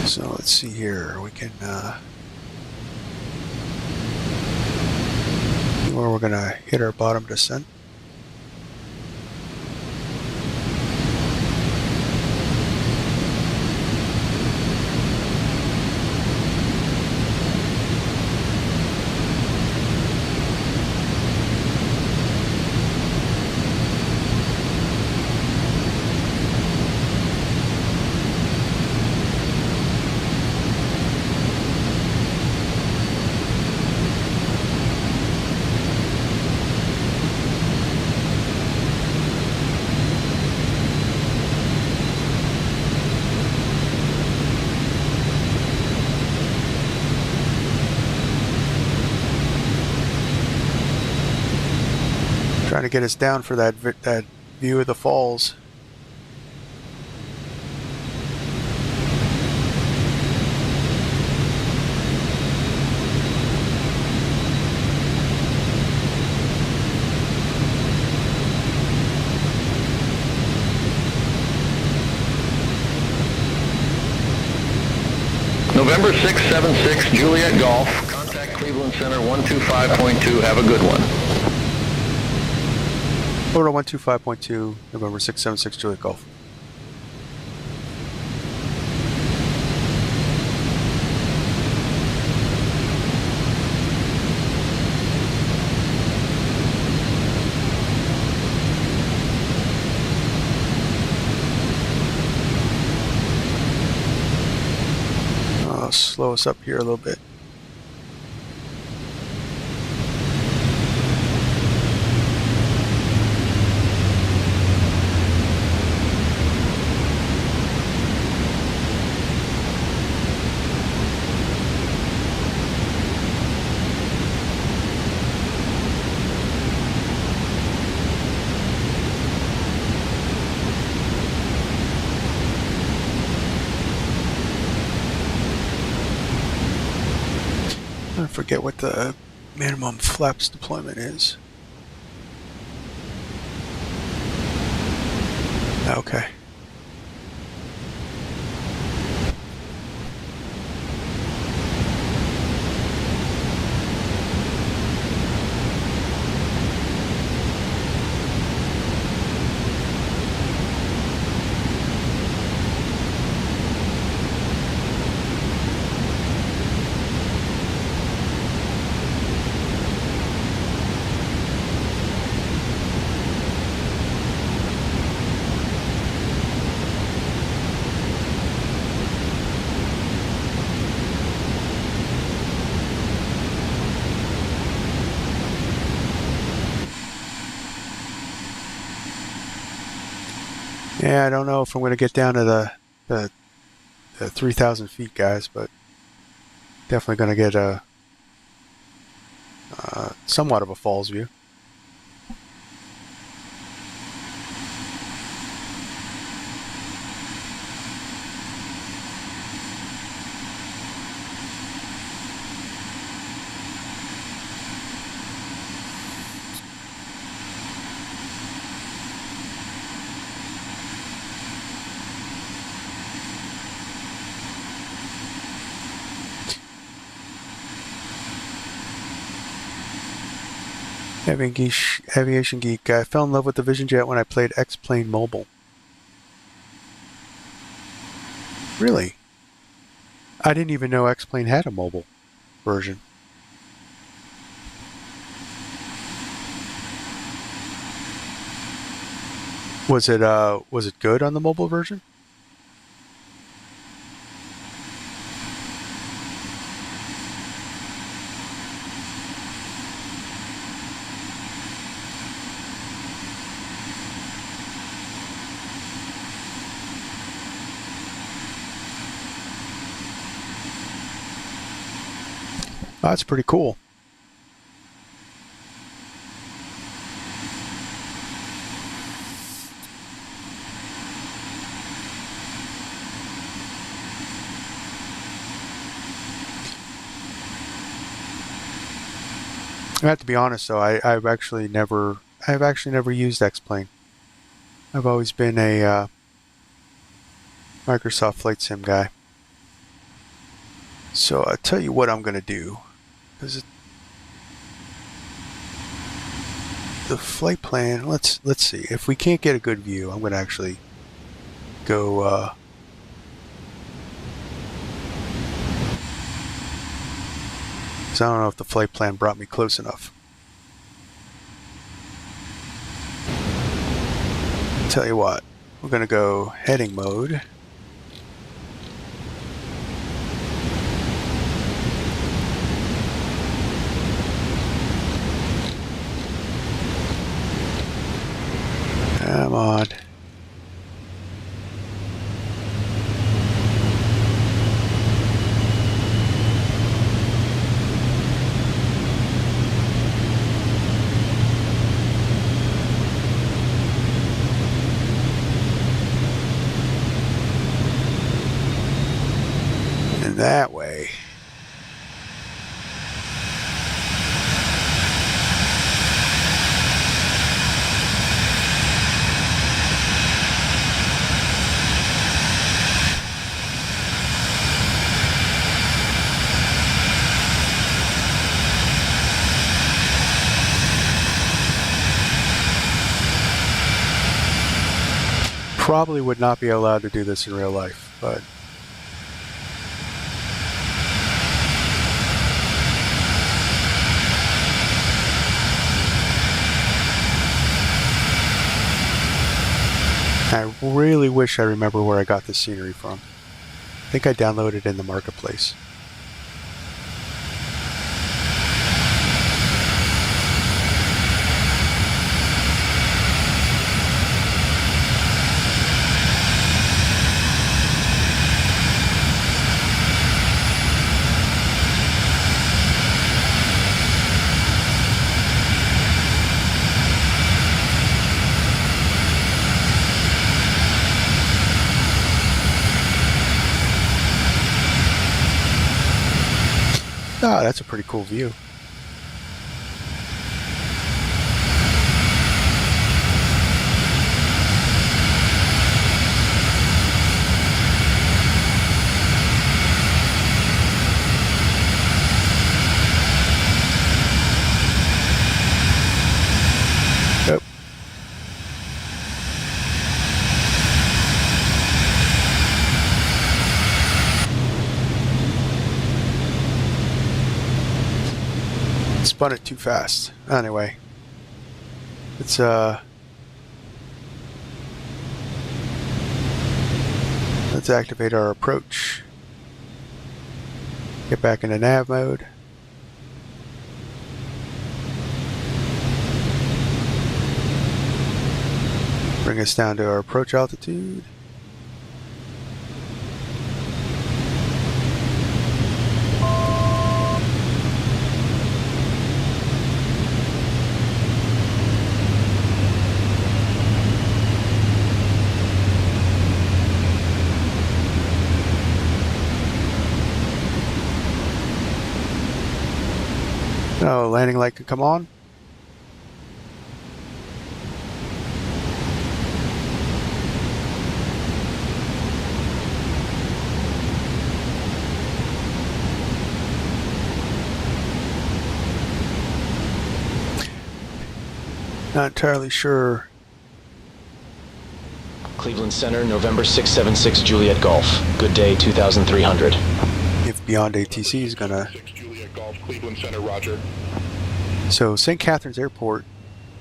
So let's see here. We can where we're gonna hit our bottom descent. Trying to get us down for that view of the falls. November 676 Juliet Golf. Contact Cleveland Center 125.2. Have a good one. Order 125.2, November 676 Juliet Golf. I'll slow us up here a little bit. I forget what the minimum flaps deployment is. Okay. Yeah, I don't know if I'm going to get down to the 3,000 feet, guys, but definitely going to get a somewhat of a falls view. Aviation Geek. I fell in love with the Vision Jet when I played X-Plane Mobile. Really? I didn't even know X-Plane had a mobile version. Was it good on the mobile version? Oh, that's pretty cool. I have to be honest though, I've actually never used X-Plane. I've always been a Microsoft Flight Sim guy. So I'll tell you what I'm gonna do. Because the flight plan, let's see. If we can't get a good view, I'm gonna actually go because I don't know if the flight plan brought me close enough. Tell you what, we're gonna go heading mode. Come on. And that way. Probably would not be allowed to do this in real life, but I really wish I remember where I got this scenery from. I think I downloaded it in the marketplace. Ah, that's a pretty cool view. Yep. Spun it too fast. Anyway, let's activate our approach. Get back into nav mode. Bring us down to our approach altitude. Oh, landing light could come on. Not entirely sure. Cleveland Center, November 676 Juliet Golf. Good day, 2300. If Beyond ATC is gonna. 6 Juliet Golf, Cleveland Center, roger. So St Catharines Airport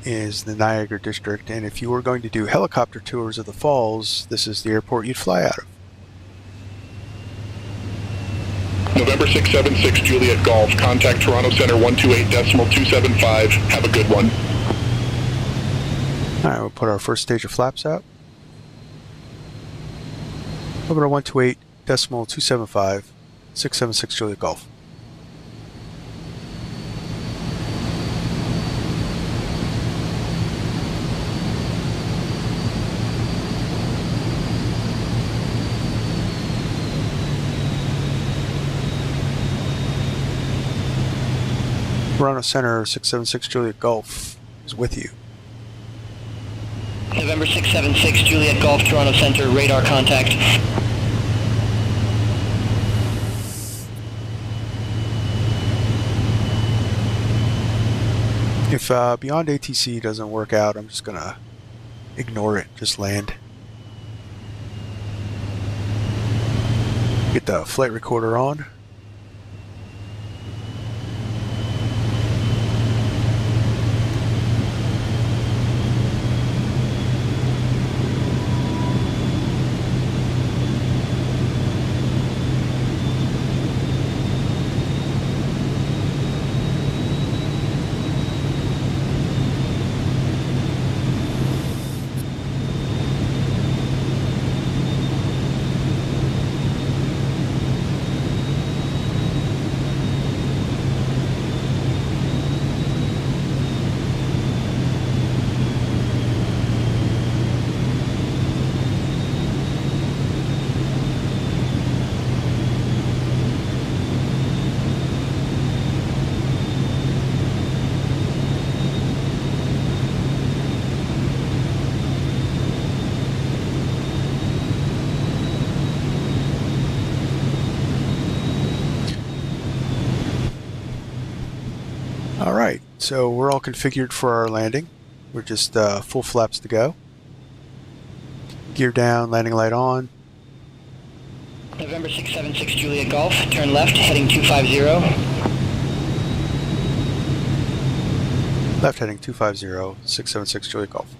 is the Niagara district, and if you were going to do helicopter tours of the falls, this is the airport you'd fly out of. November 676 Juliet Golf, contact Toronto Center 128.275. Have a good one. Alright, we'll put our first stage of flaps out. Over to 128.275, 676 Juliet Golf. Toronto Center 676 Juliet Golf is with you. November 676 Juliet Golf, Toronto Center, radar contact. If Beyond ATC doesn't work out, I'm just gonna ignore it, just land. Get the flight recorder on. Alright, so we're all configured for our landing. We're just full flaps to go. Gear down, landing light on. November 676 Juliet Golf, turn left, heading 250. Left heading 250, 676 Juliet Golf.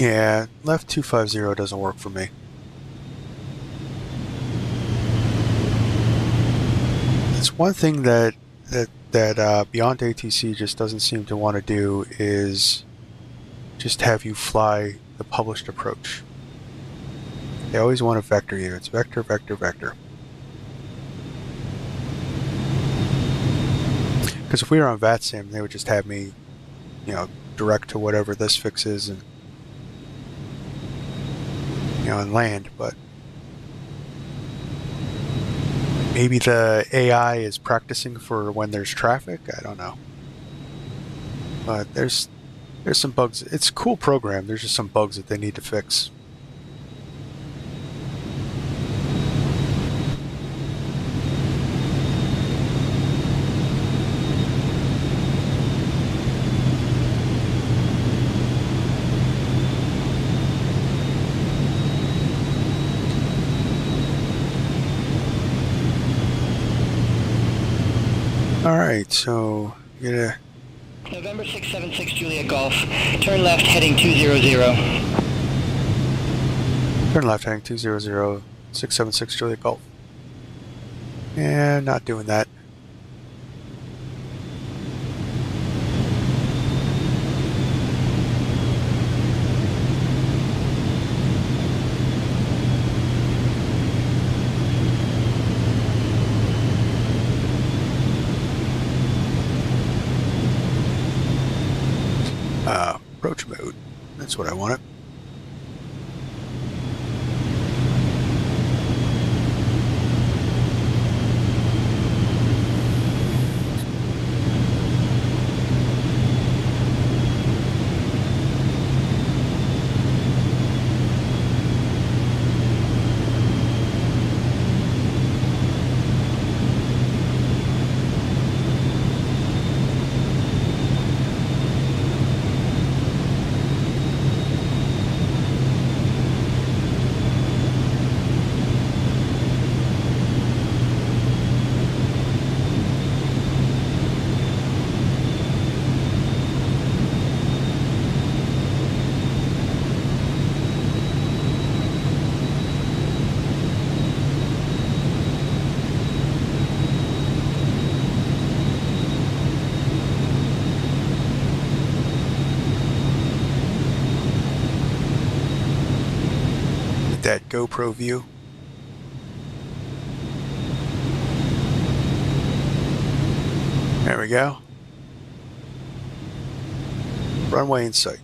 Yeah, left 250 doesn't work for me. It's one thing that Beyond ATC just doesn't seem to want to do is just have you fly the published approach. They always want to vector you. It's vector, vector, vector. Because if we were on VATSIM, they would just have me, direct to whatever this fix is and, and land. But maybe the AI is practicing for when there's traffic. I don't know. But there's some bugs. It's a cool program. There's just some bugs that they need to fix. Alright, so you're gonna... November 676 Juliet Golf. Turn left heading 200. Turn left heading 200, 676 Juliet Golf. And not doing that. Approach mode. That's what I wanted. That GoPro view. There we go. Runway in sight.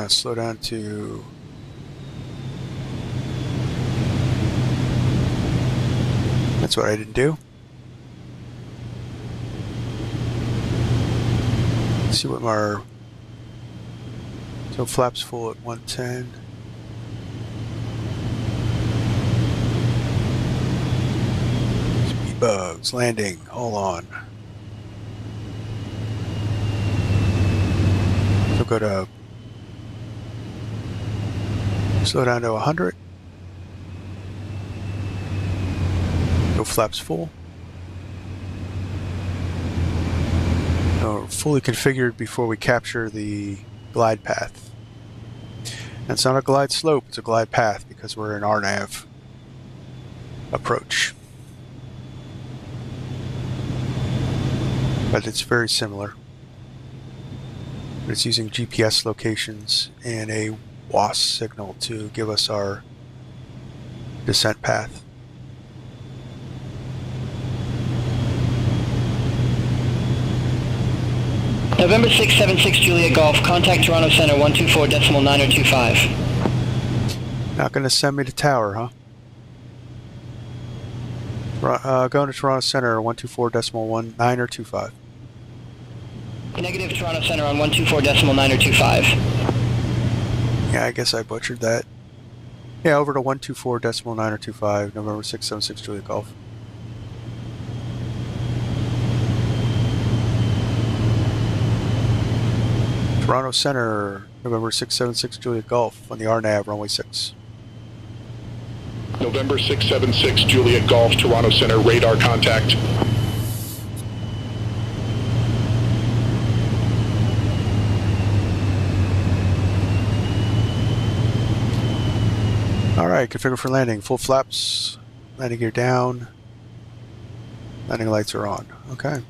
Slow down to... That's what I didn't do. Let's see what our... So flaps full at 110. Speed bugs, landing, hold on. So go to... Slow down to 100. Go flaps full. So fully configured before we capture the glide path. And it's not a glide slope, it's a glide path because we're in RNAV approach. But it's very similar. But it's using GPS locations and a WAS signal to give us our descent path. November 676 Juliet Golf. Contact Toronto Center 124.925. Not going to send me to tower, huh? Going to Toronto Center 124.1925. Negative Toronto Center on 124.925. Yeah, I guess I butchered that. Yeah, over to 124.925, November 676 Juliet Golf. Toronto Center, November 676 Juliet Golf on the RNAV, runway 6. November 676 Juliet Golf, Toronto Center, radar contact. All right, configure for landing. Full flaps, landing gear down, landing lights are on. Okay.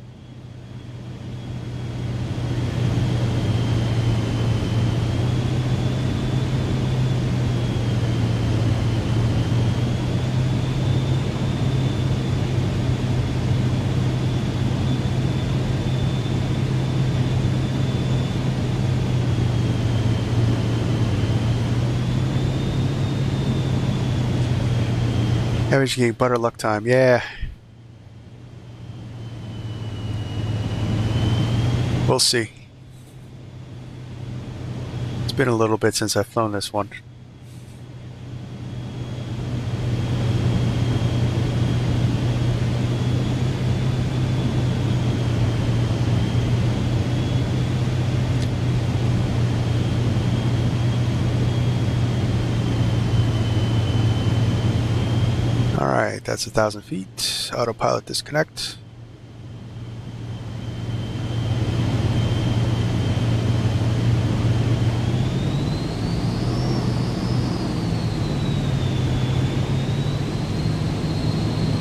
Average getting butter luck time, yeah. We'll see. It's been a little bit since I've flown this one. Alright, that's 1,000 feet. Autopilot disconnect.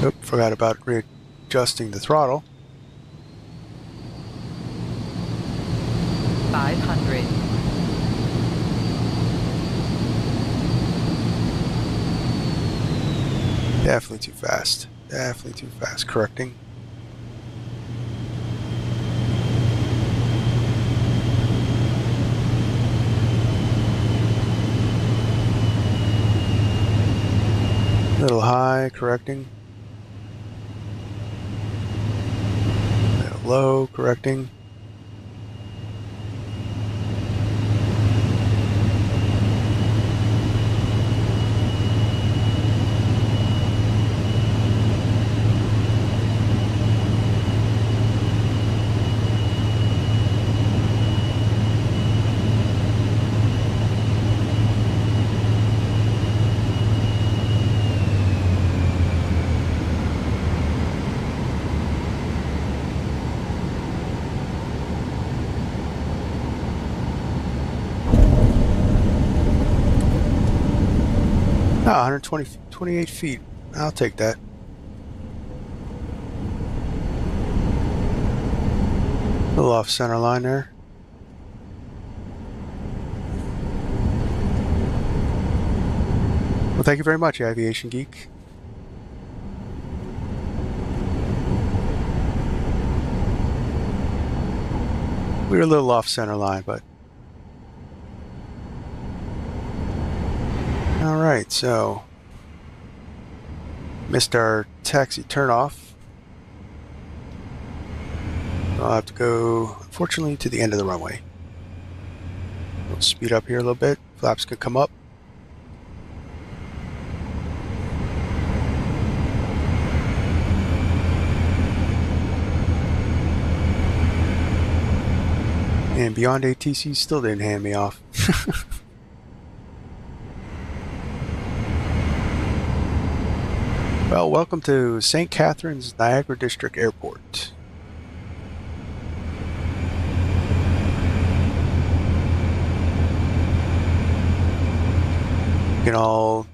Oop, forgot about readjusting the throttle. 500. Definitely too fast. Definitely too fast. Correcting. Little high. Correcting. Little low. Correcting. Ah, 128 feet. I'll take that. A little off center line there. Well, thank you very much, Aviation Geek. We were a little off center line, but alright, so missed our taxi turnoff. I'll have to go, unfortunately, to the end of the runway. We'll speed up here a little bit. Flaps could come up. And Beyond ATC still didn't hand me off. Well, welcome to St Catharines Niagra District Airport. You can all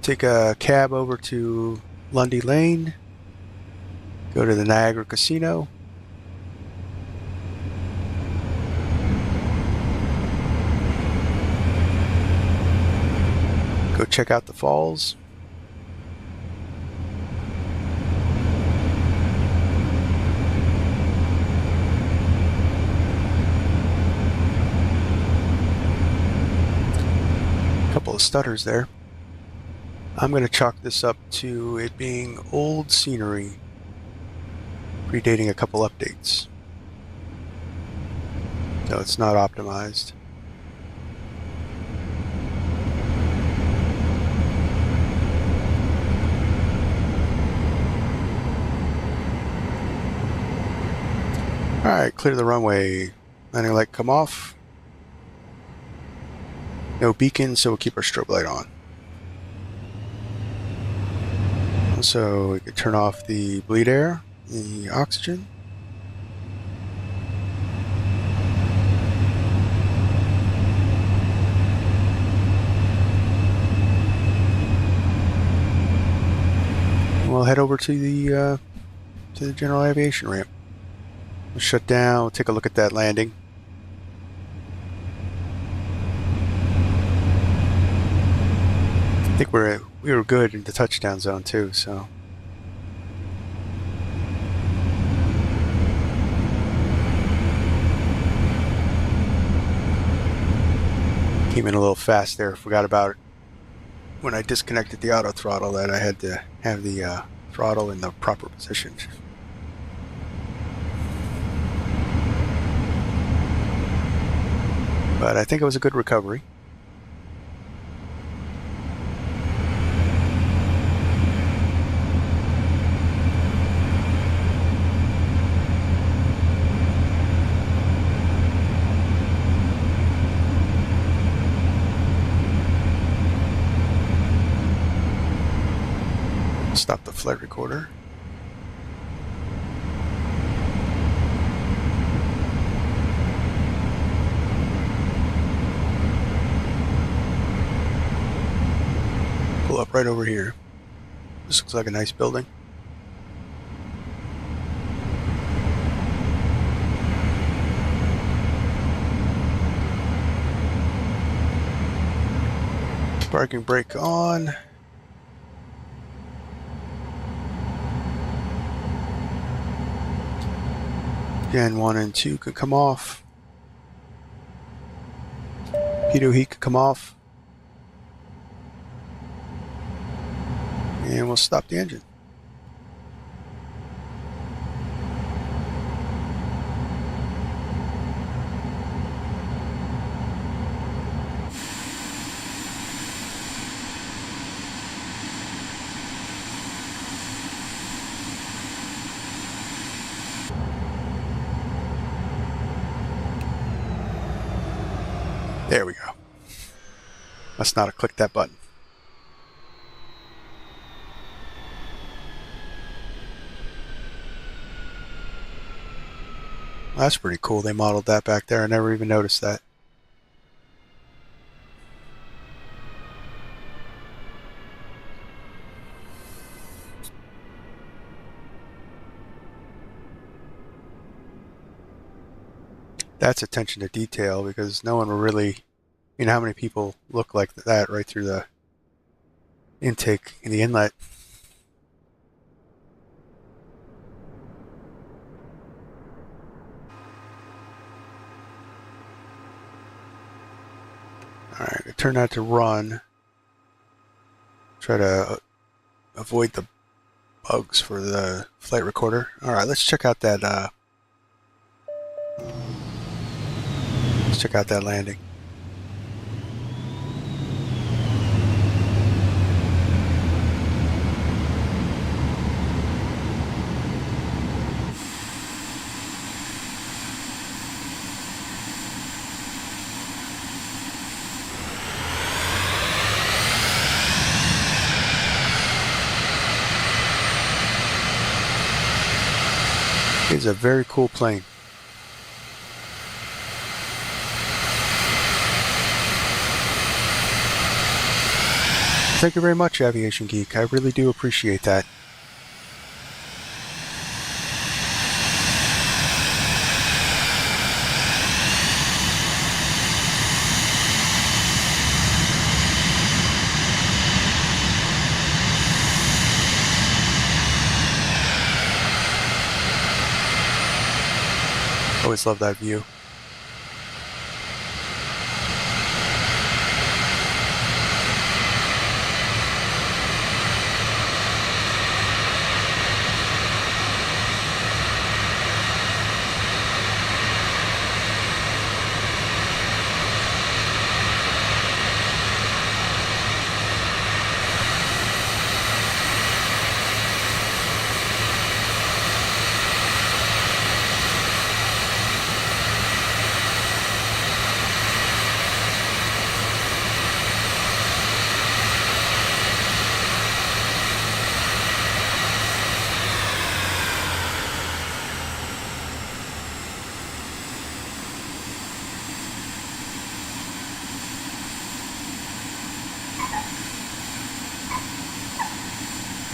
take a cab over to Lundy Lane, go to the Niagara Casino. Go check out the falls. Couple of stutters there. I'm going to chalk this up to it being old scenery, predating a couple updates. So it's not optimized. Alright, clear the runway. Landing light come off. No beacon, so we'll keep our strobe light on. Also, we could turn off the bleed air, the oxygen. We'll head over to the general aviation ramp. We'll shut down. We'll take a look at that landing. I think we were good in the touchdown zone too. So. Came in a little fast there. Forgot about it. When I disconnected the auto throttle, that I had to have the throttle in the proper position. But I think it was a good recovery. Stop the flight recorder. Pull up right over here. This looks like a nice building. Parking brake on. Gen 1 and 2 could come off. Pitot heat could come off. And we'll stop the engine. There we go. Must not have clicked that button. Well, that's pretty cool. They modeled that back there. I never even noticed that. That's attention to detail, because no one will really, how many people look like that right through the intake in the inlet. Alright, turn that to run. Try to avoid the bugs for the flight recorder. Alright, let's check out that landing. It's a very cool plane. Thank you very much, Aviation Geek. I really do appreciate that. Always love that view.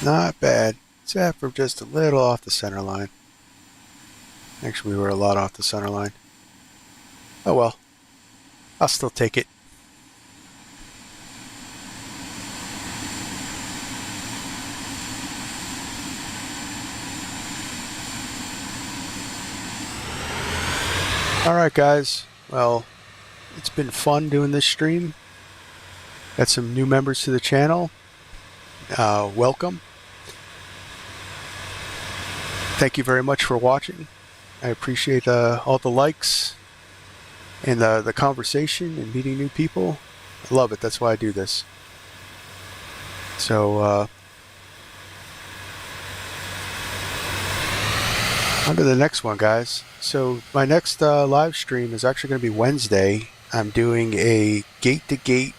Not bad, except for just a little off the center line. Actually, we were a lot off the center line. Oh well, I'll still take it. Alright guys, well, it's been fun doing this stream. Got some new members to the channel. Welcome. Thank you very much for watching. I appreciate all the likes and the conversation and meeting new people. I love it. That's why I do this. So, on to the next one, guys. So, my next live stream is actually going to be Wednesday. I'm doing a gate-to-gate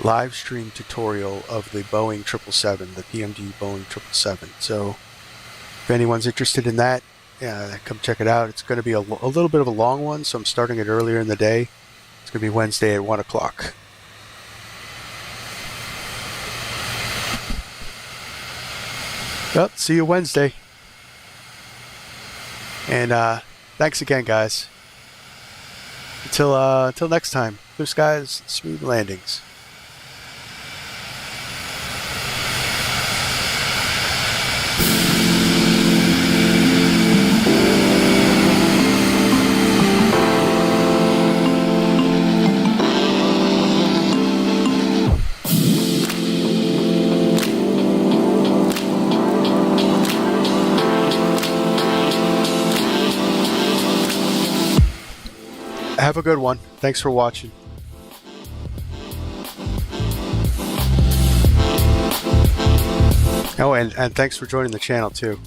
live stream tutorial of the Boeing 777, the PMD Boeing 777. So, if anyone's interested in that, come check it out. It's going to be a little bit of a long one, so I'm starting it earlier in the day. It's going to be Wednesday at 1 o'clock. Well, see you Wednesday. And thanks again, guys. Until next time, clear skies, smooth landings. Have a good one. Thanks for watching. Oh, and thanks for joining the channel too.